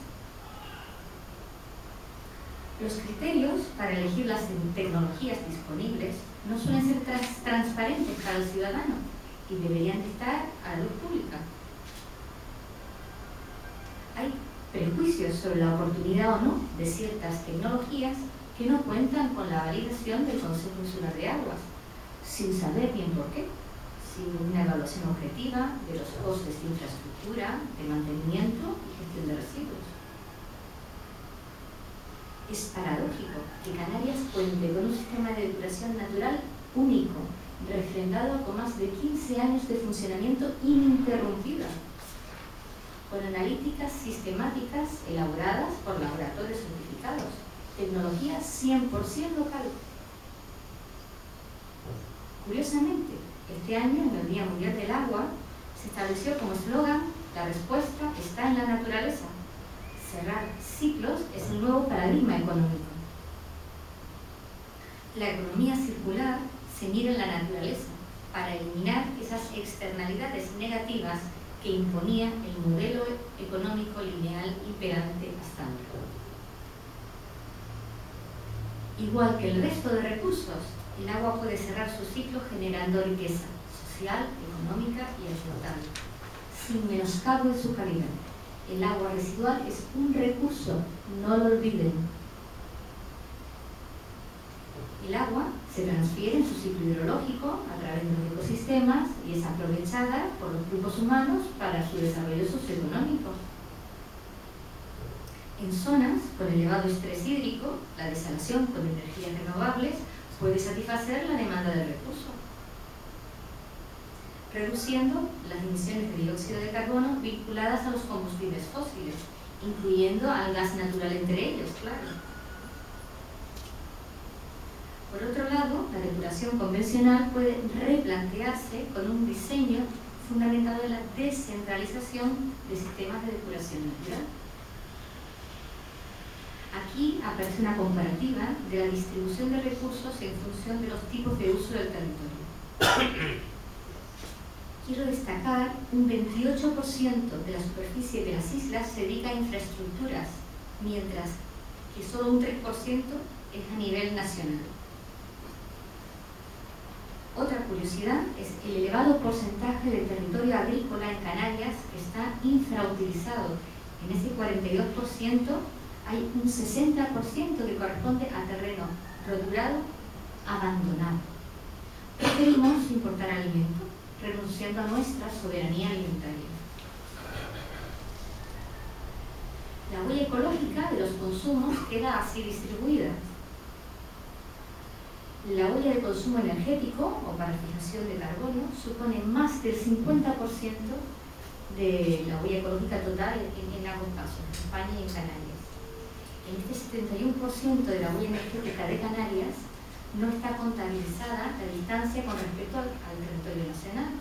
Los criterios para elegir las tecnologías disponibles no suelen ser transparentes para el ciudadano y deberían estar a la luz pública. Hay prejuicios sobre la oportunidad o no de ciertas tecnologías que no cuentan con la validación del Consejo Insular de Aguas, sin saber bien por qué, sin una evaluación objetiva de los costes de infraestructura, de mantenimiento y gestión de residuos. Es paradójico que Canarias cuente con un sistema de depuración natural único, refrendado con más de 15 años de funcionamiento ininterrumpida, con analíticas sistemáticas elaboradas por laboratorios certificados, tecnología 100% local. Curiosamente, este año, en el Día Mundial del Agua, se estableció como eslogan: la respuesta está en la naturaleza. Cerrar ciclos es el nuevo paradigma económico. La economía circular se mira en la naturaleza para eliminar esas externalidades negativas que imponía el modelo económico lineal imperante hasta ahora. Igual que el resto de recursos, el agua puede cerrar su ciclo generando riqueza social, económica y ambiental, sin menoscabo de su calidad. El agua residual es un recurso, no lo olviden. El agua se transfiere en su ciclo hidrológico a través de los ecosistemas y es aprovechada por los grupos humanos para su desarrollo socioeconómico. En zonas con elevado estrés hídrico, la desalación con energías renovables puede satisfacer la demanda del recurso, reduciendo las emisiones de dióxido de carbono vinculadas a los combustibles fósiles, incluyendo al gas natural entre ellos, claro. Por otro lado, la depuración convencional puede replantearse con un diseño fundamentado en la descentralización de sistemas de depuración natural. Aquí aparece una comparativa de la distribución de recursos en función de los tipos de uso del territorio. Quiero destacar un 28% de la superficie de las islas se dedica a infraestructuras, mientras que solo un 3% es a nivel nacional. Otra curiosidad es el elevado porcentaje de territorio agrícola en Canarias que está infrautilizado. En ese 42% hay un 60% que corresponde a terreno roturado abandonado. Preferimos importar alimento, renunciando a nuestra soberanía alimentaria. La huella ecológica de los consumos queda así distribuida. La huella de consumo energético o para fijación de carbono supone más del 50% de la huella ecológica total en ambos casos, en España y en Canarias. En este 71% de la huella energética de Canarias no está contabilizada la distancia con respecto al territorio nacional.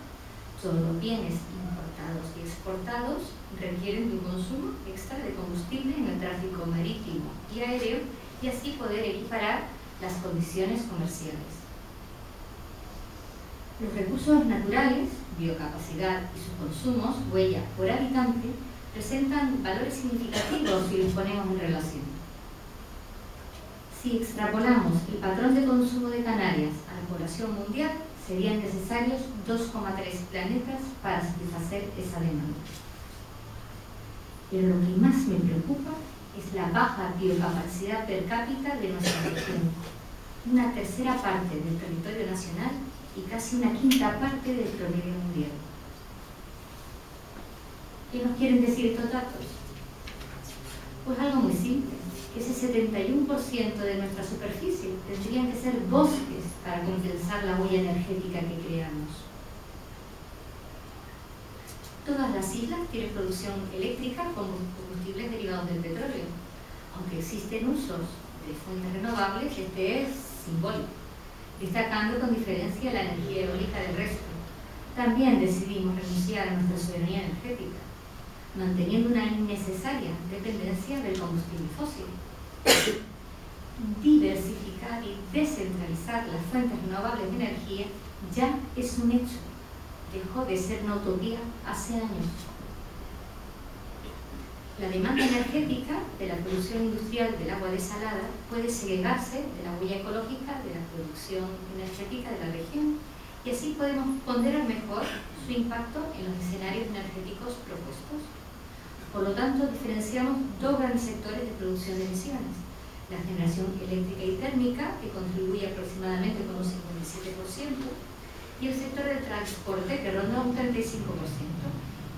Todos los bienes importados y exportados requieren de un consumo extra de combustible en el tráfico marítimo y aéreo y así poder equiparar las condiciones comerciales. Los recursos naturales, biocapacidad y sus consumos, huella por habitante, presentan valores significativos si los ponemos en relación. Si extrapolamos el patrón de consumo de Canarias a la población mundial, serían necesarios 2,3 planetas para satisfacer esa demanda. Pero lo que más me preocupa es la baja biocapacidad per cápita de nuestra región, una tercera parte del territorio nacional y casi una quinta parte del promedio mundial. ¿Qué nos quieren decir estos datos? Pues algo muy simple. Ese 71% de nuestra superficie tendrían que ser bosques para compensar la huella energética que creamos. Todas las islas tienen producción eléctrica con combustibles derivados del petróleo. Aunque existen usos de fuentes renovables, este es simbólico, destacando con diferencia la energía eólica del resto. También decidimos renunciar a nuestra soberanía energética, manteniendo una innecesaria dependencia del combustible fósil. Diversificar y descentralizar las fuentes renovables de energía ya es un hecho. Dejó de ser una utopía hace años. La demanda energética de la producción industrial del agua desalada puede segregarse de la huella ecológica de la producción energética de la región y así podemos ponderar mejor su impacto en los escenarios energéticos propuestos. Por lo tanto, diferenciamos dos grandes sectores de producción de emisiones. La generación eléctrica y térmica, que contribuye aproximadamente con un 57%, y el sector del transporte, que ronda un 35%.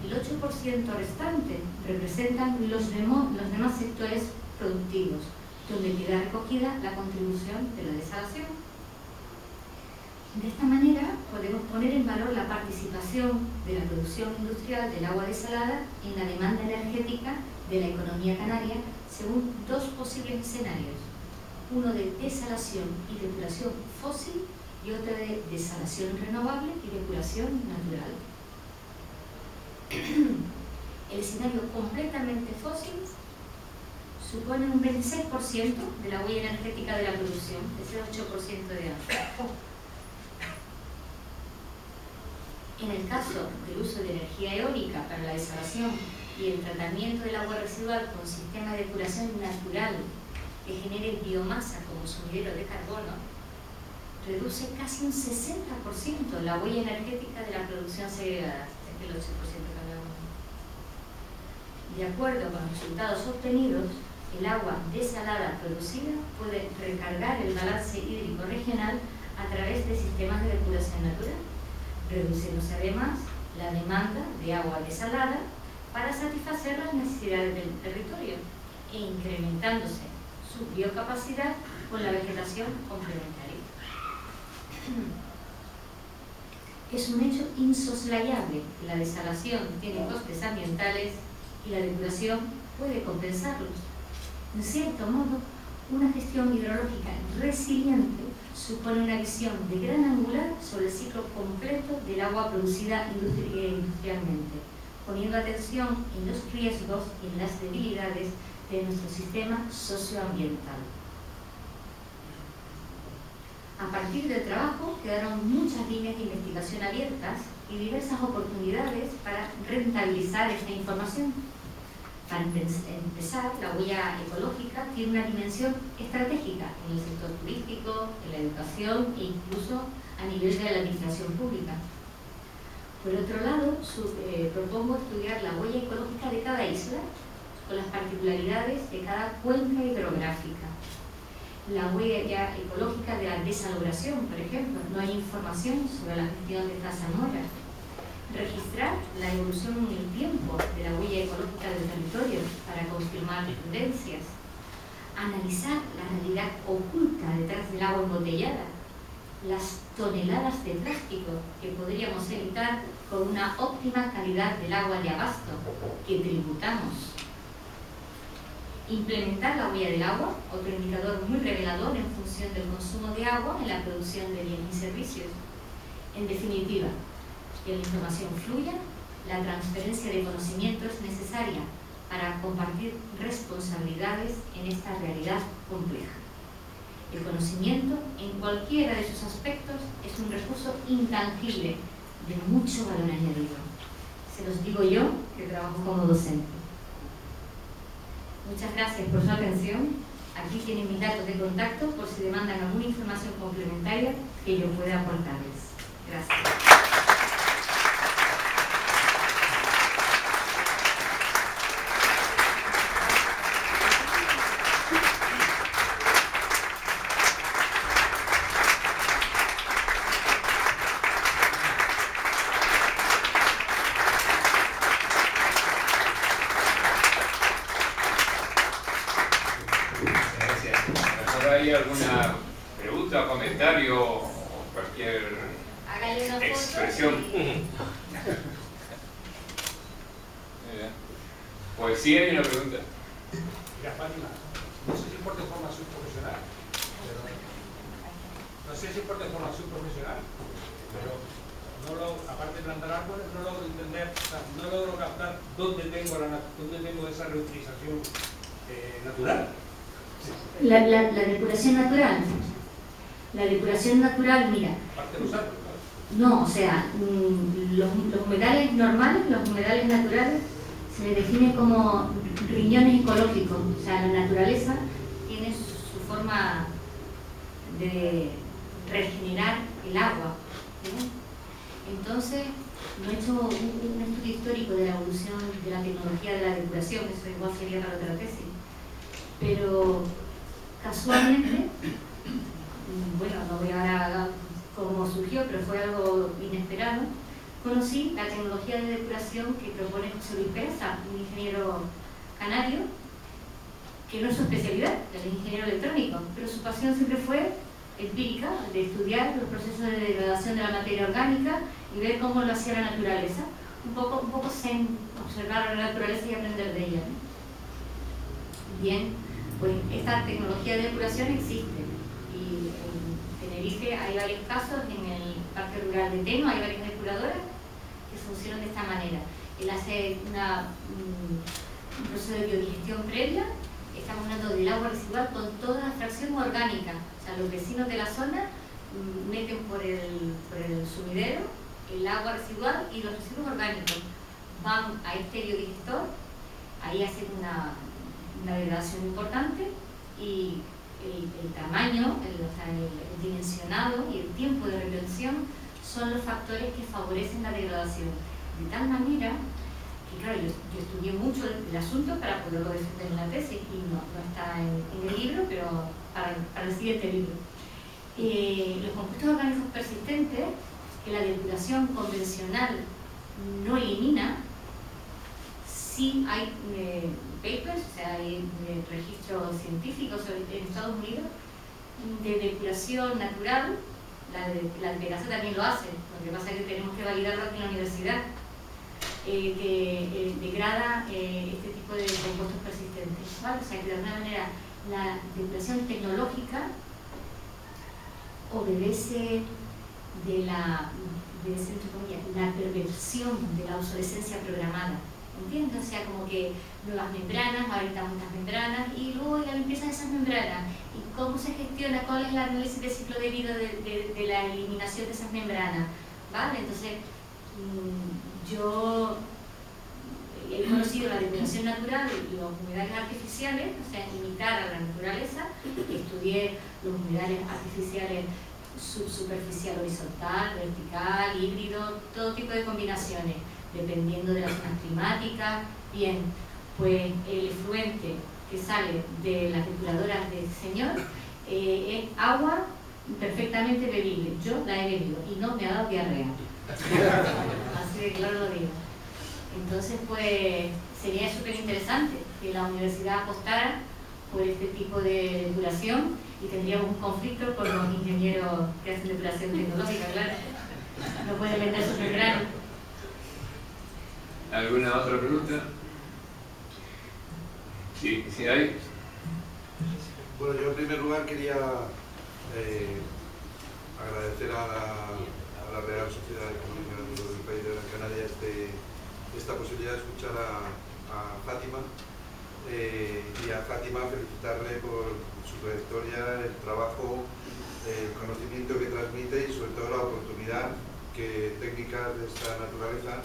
El 8% restante representan los demás sectores productivos, donde queda recogida la contribución de la desalación. De esta manera, podemos poner en valor la participación de la producción industrial del agua desalada en la demanda energética de la economía canaria según dos posibles escenarios: uno de desalación y depuración fósil y otro de desalación renovable y depuración natural. El escenario completamente fósil supone un 26% de la huella energética de la producción, es el 8% de agua. En el caso del uso de energía eólica para la desalación y el tratamiento del agua residual con sistema de depuración natural que genere biomasa como sumidero de carbono, reduce casi un 60% la huella energética de la producción segregada, es el 8% cada uno. De acuerdo con los resultados obtenidos, el agua desalada producida puede recargar el balance hídrico regional a través de sistemas de depuración natural, reduciéndose además la demanda de agua desalada para satisfacer las necesidades del territorio e incrementándose su biocapacidad con la vegetación complementaria. Es un hecho insoslayable que la desalación tiene costes ambientales y la depuración puede compensarlos. En cierto modo, una gestión hidrológica resiliente supone una visión de gran angular sobre el ciclo completo del agua producida industrialmente, poniendo atención en los riesgos y en las debilidades de nuestro sistema socioambiental. A partir del trabajo quedaron muchas líneas de investigación abiertas y diversas oportunidades para rentabilizar esta información. Para empezar, la huella ecológica tiene una dimensión estratégica en el sector turístico, en la educación e incluso a nivel de la administración pública. Por otro lado, propongo estudiar la huella ecológica de cada isla con las particularidades de cada cuenca hidrográfica. La huella ecológica de la desaloración, por ejemplo, no hay información sobre la gestión de estas salmueras. Registrar la evolución en el tiempo de la huella ecológica del territorio para confirmar tendencias. Analizar la realidad oculta detrás del agua embotellada, las toneladas de plástico que podríamos evitar con una óptima calidad del agua de abasto que tributamos. Implementar la huella del agua, otro indicador muy revelador en función del consumo de agua en la producción de bienes y servicios. En definitiva, que la información fluya, la transferencia de conocimiento es necesaria para compartir responsabilidades en esta realidad compleja. El conocimiento, en cualquiera de sus aspectos, es un recurso intangible de mucho valor añadido. Se los digo yo, que trabajo como docente. Muchas gracias por su atención. Aquí tienen mis datos de contacto por si demandan alguna información complementaria que yo pueda aportarles. Gracias. ¿Hay alguna pregunta, comentario o cualquier expresión? Pues sí, hay una pregunta. Mira, Fátima, no sé si por formación profesional, pero aparte de plantar árboles, no logro entender, o sea, no logro captar dónde tengo esa reutilización natural. La depuración natural. La depuración natural, mira. Aparte de los árboles, ¿no? No, o sea, los humedales normales, los humedales naturales, se les define como riñones ecológicos. O sea, la naturaleza tiene su forma de regenerar el agua, ¿sí? Entonces, no he hecho un estudio histórico de la evolución de la tecnología de la depuración, eso igual sería para otra tesis, pero casualmente, bueno, no voy ahora cómo surgió, pero fue algo inesperado, conocí la tecnología de depuración que propone José Luis Pereza, un ingeniero canario, que no es su especialidad, es ingeniero electrónico, pero su pasión siempre fue empírica, de estudiar los procesos de degradación de la materia orgánica y ver cómo lo hacía la naturaleza, un poco sin observar a la naturaleza y aprender de ella, ¿no? Bien, pues esta tecnología de depuración existe y en Tenerife hay varios casos, en el Parque Rural de Teno hay varias depuradoras que funcionan de esta manera. Él hace un proceso de biodigestión previa. Estamos hablando del agua residual con toda la fracción orgánica. O sea, los vecinos de la zona meten por el sumidero el agua residual y los residuos orgánicos. Van a este biodigestor, ahí hacen una degradación importante y el tamaño, el dimensionado y el tiempo de retención son los factores que favorecen la degradación. De tal manera que, claro, yo estudié mucho el asunto para poderlo defender en la tesis y no está en el libro, pero para el siguiente libro. Los compuestos orgánicos persistentes, que la depuración convencional no elimina, sí hay papers, o sea, hay registros científicos en Estados Unidos de depuración natural. La Pereza también lo hace, lo que pasa es que tenemos que validarlo aquí en la universidad, que degrada este tipo de compuestos persistentes, ¿vale? O sea, que de alguna manera la depuración tecnológica obedece de la perversión de la obsolescencia programada, ¿entiendes? O sea, como que nuevas membranas, ahorita muchas membranas, y luego la limpieza de esas membranas, y cómo se gestiona, cuál es el análisis de ciclo de vida de la eliminación de esas membranas, ¿vale? Entonces, yo he conocido la depuración natural y los humedales artificiales, o sea, imitar a la naturaleza. Estudié los humedales artificiales subsuperficial, horizontal, vertical, híbrido, todo tipo de combinaciones, dependiendo de las zonas climáticas. Bien, pues el efluente que sale de las depuradoras del señor es agua perfectamente bebible. Yo la he bebido y no me ha dado diarrea. Así de claro lo digo. Entonces, pues sería súper interesante que la universidad apostara por este tipo de depuración y tendríamos un conflicto con los ingenieros que hacen depuración tecnológica, claro. No pueden vender sus membranas. ¿Alguna otra pregunta? Sí, sí hay. Bueno, yo en primer lugar quería agradecer a la Real Sociedad Económica del País de Gran Canaria esta posibilidad de escuchar a Fátima, y a Fátima felicitarle por su trayectoria, el trabajo, el conocimiento que transmite y sobre todo la oportunidad que técnicas de esta naturaleza,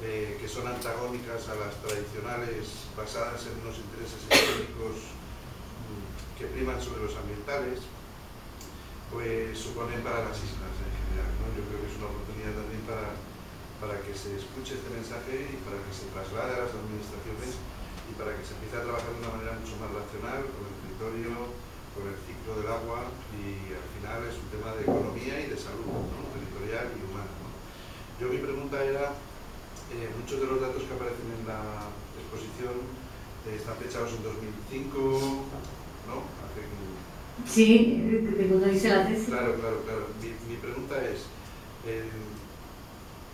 que son antagónicas a las tradicionales, basadas en unos intereses económicos que priman sobre los ambientales, pues suponen para las islas en general, ¿no? Yo creo que es una oportunidad también para que se escuche este mensaje y para que se traslade a las administraciones y para que se empiece a trabajar de una manera mucho más racional con el territorio, con el ciclo del agua, y al final es un tema de economía y de salud, ¿no? Territorial y humana, ¿no? Yo mi pregunta era, muchos de los datos que aparecen en la exposición están fechados en 2005, ¿no? Sí, de cuando hice la tesis. Claro. Mi pregunta es,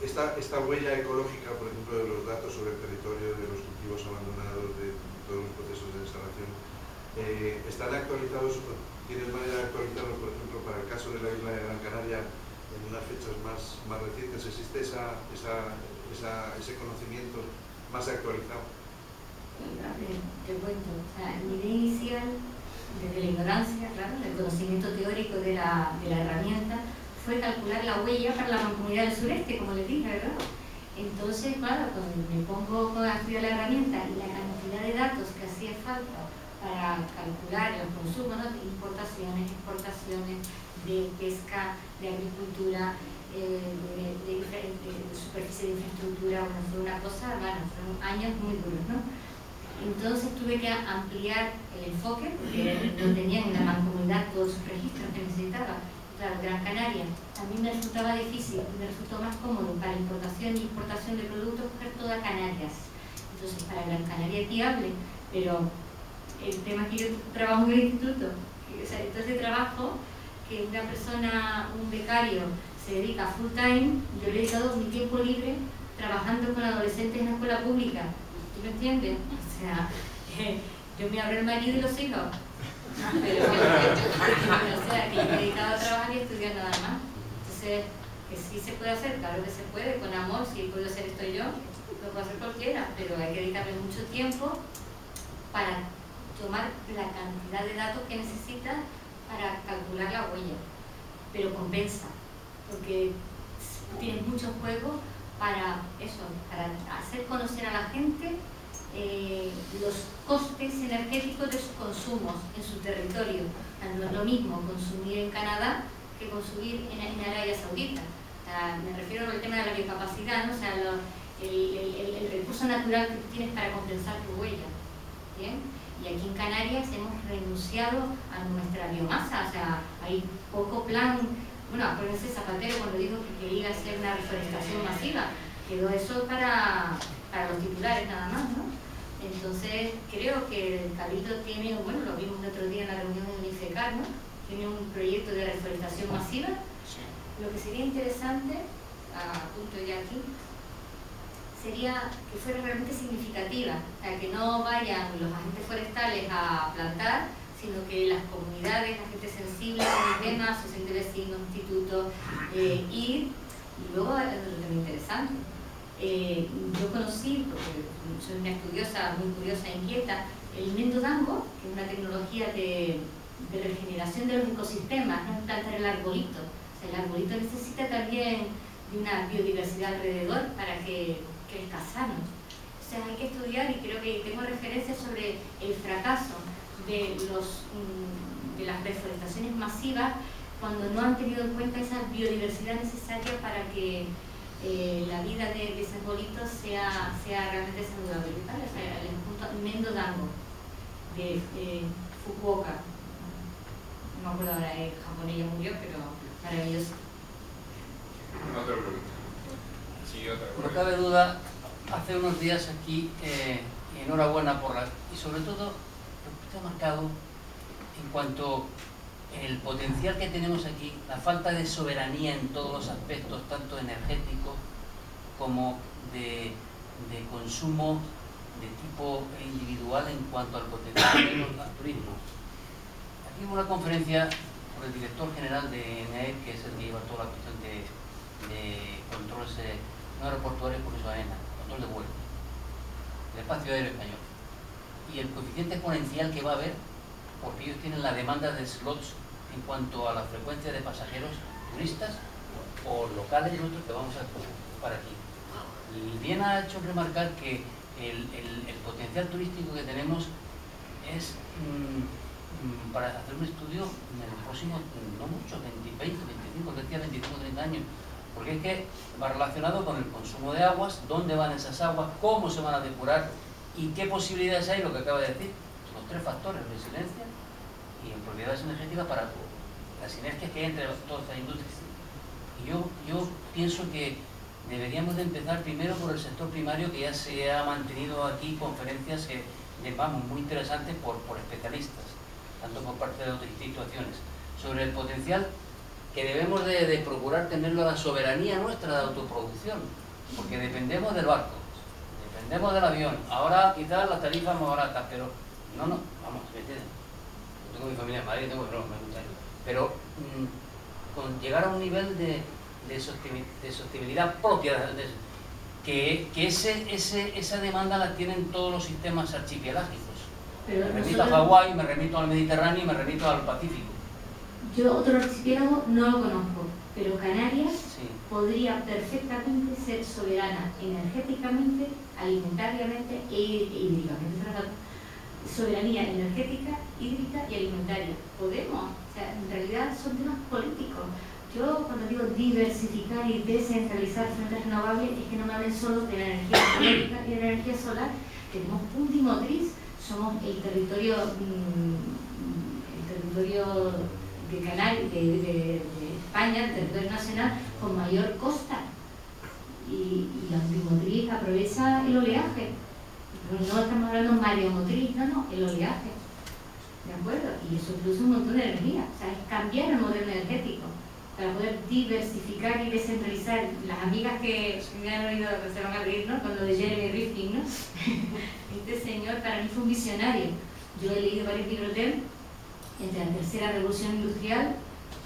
esta huella ecológica, por ejemplo, de los datos sobre el territorio, de los cultivos abandonados, de todos los procesos de instalación, ¿están actualizados? ¿Tienes manera de actualizarlos, por ejemplo, para el caso de la isla de Gran Canaria, en unas fechas más recientes? ¿Existe ese conocimiento más actualizado? Te cuento, o sea, mi idea inicial, desde la ignorancia, claro, del conocimiento teórico de la herramienta, fue calcular la huella para la Mancomunidad del Sureste, como les dije, ¿verdad? Entonces, claro, cuando me pongo a estudiar la herramienta y la cantidad de datos que hacía falta para calcular los consumos, ¿no? De importaciones, exportaciones, de pesca, de agricultura, de superficie de infraestructura. Bueno, fue una cosa, bueno, fueron años muy duros, ¿no? Entonces tuve que ampliar el enfoque, porque no tenían en la mancomunidad todos sus registros que necesitaba. Claro, Gran Canaria. A mí me resultaba difícil, me resultó más cómodo para importación y exportación de productos coger toda Canarias. Entonces, para Gran Canaria es viable, pero el tema es que yo trabajo en el instituto. O sea, entonces trabajo que una persona, un becario, se dedica full time. Yo le he dedicado mi tiempo libre trabajando con adolescentes en la escuela pública. ¿Tú me entiendes? O sea, yo me ahorré el marido y los hijos. Pero, o sea, que yo me he dedicado a trabajar y a estudiar nada más. Entonces, que sí se puede hacer, claro que se puede, con amor. Si puedo hacer esto yo, lo puede hacer cualquiera, pero hay que dedicarle mucho tiempo para tomar la cantidad de datos que necesitas para calcular la huella. Pero compensa, porque tienes mucho juego para eso, para hacer conocer a la gente los costes energéticos de sus consumos en su territorio. No es lo mismo consumir en Canadá que consumir en Arabia Saudita. O sea, me refiero al tema de la biocapacidad, ¿no? O sea, el recurso natural que tienes para compensar tu huella. ¿Bien? Y aquí en Canarias hemos renunciado a nuestra biomasa. O sea, hay poco plan. Bueno, acuérdense Zapatero cuando dijo que iba a hacer una reforestación masiva. Quedó eso para los titulares nada más, ¿no? Entonces, creo que el Cabildo tiene, bueno, lo vimos el otro día en la reunión del IFECAR, ¿no? Tiene un proyecto de reforestación masiva. Lo que sería interesante, apunto ya aquí, sería que fuera realmente significativa, o sea, que no vayan los agentes forestales a plantar, sino que las comunidades, la gente sensible con el tema, asociación de vecinos, institutos, ir, y luego es lo interesante. Yo conocí, porque soy una estudiosa muy curiosa e inquieta, el Mendo Dango, que es una tecnología de regeneración de los ecosistemas, no es plantar el arbolito. O sea, el arbolito necesita también de una biodiversidad alrededor para que crezca sano. O sea, hay que estudiar, y creo que tengo referencias sobre el fracaso de las reforestaciones masivas cuando no han tenido en cuenta esa biodiversidad necesaria para que la vida de ese arbolito sea realmente saludable. ¿Vale? O sea, el punto Mendo Dango de Fukuoka, no me acuerdo ahora, el japonés ya murió, pero maravilloso. Otra pregunta. Sí, otra pregunta. No cabe duda, hace unos días aquí, enhorabuena y sobre todo lo que está marcado en cuanto el potencial que tenemos aquí, la falta de soberanía en todos los aspectos, tanto energético como de consumo de tipo individual en cuanto al potencial del turismo. Aquí hubo una conferencia por el director general de NAEP, que es el que lleva toda la cuestión de controles no aeroportuarios, por eso AENA, control de vuelo, el espacio aéreo español, y el coeficiente exponencial que va a haber, porque ellos tienen la demanda de slots en cuanto a la frecuencia de pasajeros turistas o locales nuestros que vamos a ocupar aquí. Y bien ha hecho remarcar que el potencial turístico que tenemos es para hacer un estudio en el próximo, no mucho, 20, 25, decía 25, 30 años, porque es que va relacionado con el consumo de aguas, dónde van esas aguas, cómo se van a depurar y qué posibilidades hay, lo que acaba de decir, los tres factores, resiliencia y en propiedades energéticas para las sinergias que hay entre todas estas industrias. Y yo pienso que deberíamos de empezar primero por el sector primario, que ya se ha mantenido aquí conferencias que vamos muy interesantes por especialistas, tanto por parte de otras instituciones, sobre el potencial que debemos de procurar tenerlo a la soberanía nuestra de autoproducción, porque dependemos del barco, dependemos del avión. Ahora quizás las tarifas más baratas, pero vamos, ¿me entienden? Yo tengo mi familia en Madrid, pero con llegar a un nivel de sostenibilidad propia, que esa demanda la tienen todos los sistemas archipelágicos. Me remito a Hawái, me remito al Mediterráneo y me remito al Pacífico. Yo otro archipiélago no lo conozco, pero Canarias sí podría perfectamente ser soberana energéticamente, alimentariamente e hídricamente. Soberanía energética, hídrica y alimentaria. Podemos, o sea, en realidad son temas políticos. Yo cuando digo diversificar y descentralizar fuentes renovables es que no me hablen solo de la energía eólica y de la energía solar. Tenemos Pundimotriz, somos el territorio de Canarias, de España, el territorio nacional con mayor costa. Y la Pundimotriz aprovecha el oleaje. No estamos hablando de mareomotriz, no, el oleaje. ¿De acuerdo? Y eso produce un montón de energía. O sea, es cambiar el modelo energético para poder diversificar y descentralizar. Las amigas que me han oído se van a reír, ¿no? Con lo de Jeremy Rifkin, ¿no? Este señor para mí fue un visionario. Yo he leído varios libros de él entre la tercera revolución industrial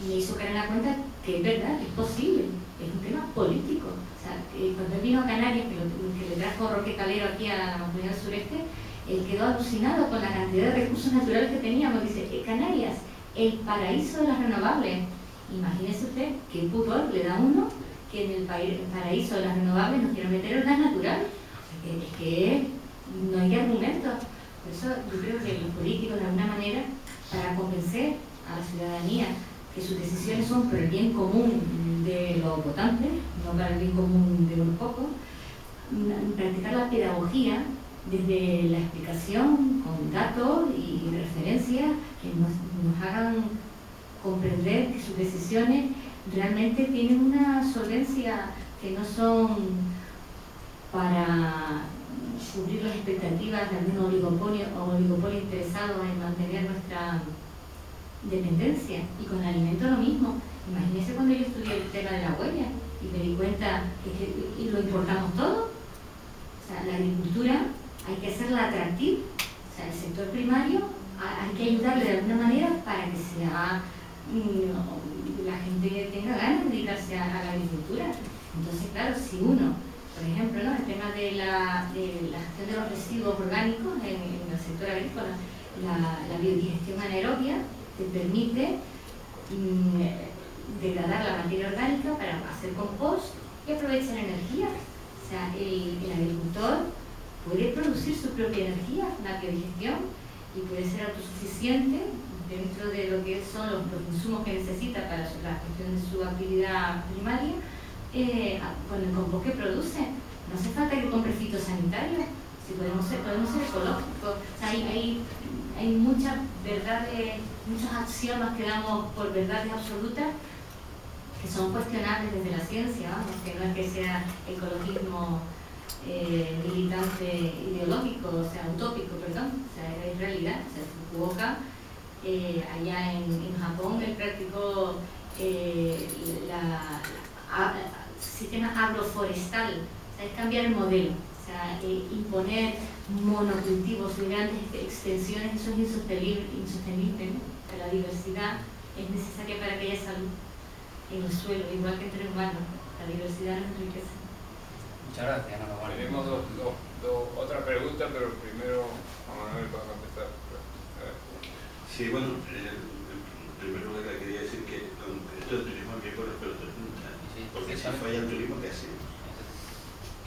y me hizo caer en la cuenta que es verdad, es posible, es un tema político. O sea, cuando él vino a Canarias, que le trajo Roque Calero aquí a la Mancomunidad del Sureste, él quedó alucinado con la cantidad de recursos naturales que teníamos. Dice, Canarias, el paraíso de las renovables. Imagínese usted qué pudor le da a uno que en el paraíso de las renovables nos quiera meter el gas natural. Es que no hay argumentos. Por eso yo creo que los políticos, de alguna manera, para convencer a la ciudadanía que sus decisiones son por el bien común de los votantes, no para el bien común de unos pocos, practicar la pedagogía desde la explicación con datos y referencias que nos hagan comprender que sus decisiones realmente tienen una solvencia, que no son para cubrir las expectativas de algún oligopolio interesado en mantener nuestra dependencia. Y con el alimento lo mismo. Imagínense cuando yo estudié el tema de la huella y me di cuenta que lo importamos todo. O sea, la agricultura hay que hacerla atractiva. O sea, el sector primario hay que ayudarle de alguna manera para que sea la gente tenga ganas de dedicarse a la agricultura. Entonces, claro, si uno, por ejemplo, ¿no? El tema de la gestión de los residuos orgánicos en el sector agrícola, la biodigestión anaerobia te permite degradar la materia orgánica para hacer compost y aprovechar energía. O sea, el agricultor puede producir su propia energía, la biodigestión, y puede ser autosuficiente dentro de lo que son los insumos que necesita para la gestión de su actividad primaria, con el compost que produce. No hace falta que compre fitosanitarios, si podemos ser ecológicos. O sea, hay muchas verdades, muchos axiomas que damos por verdades absolutas que son cuestionables desde la ciencia, vamos, que no es que sea ecologismo militante ideológico, o sea, utópico, perdón, o sea, es realidad. O sea, Fukuoka, allá en Japón, él practicó sistema agroforestal, o sea, es cambiar el modelo, o sea, imponer monocultivos de grandes extensiones, eso es insostenible, ¿no? La diversidad es necesaria para que haya salud en el suelo, igual que entre humanos, la diversidad nos enriquece. Muchas gracias, Ana María. Tenemos otra pregunta, pero primero a Manuel para contestar. Sí, bueno, primero lo que quería decir que esto del turismo a mí por los pelos de punta, porque si falla el turismo, ¿qué hacemos?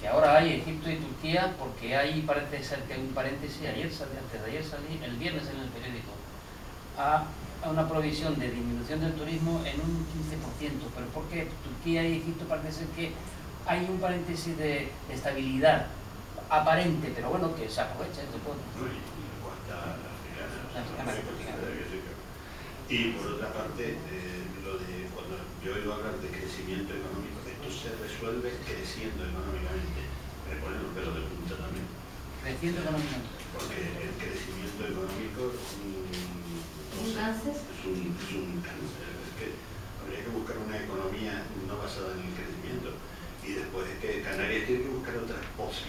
Que ahora hay Egipto y Turquía, porque hay, parece ser que un paréntesis, antes de ayer salí, el viernes en el periódico, a una provisión de disminución del turismo en un 15%, pero porque Turquía y Egipto parece ser que hay un paréntesis de estabilidad aparente, pero bueno, que se aprovecha. Y por otra parte, lo de cuando yo oigo hablar de crecimiento económico, esto se resuelve creciendo económicamente. Me ponen los pelos de punta también. Creciendo económicamente. Porque el crecimiento económico es ¿Un cáncer? Es un cáncer. Es que habría que buscar una economía no basada en el crecimiento. Y después es que Canarias tiene que buscar otras posibilidades.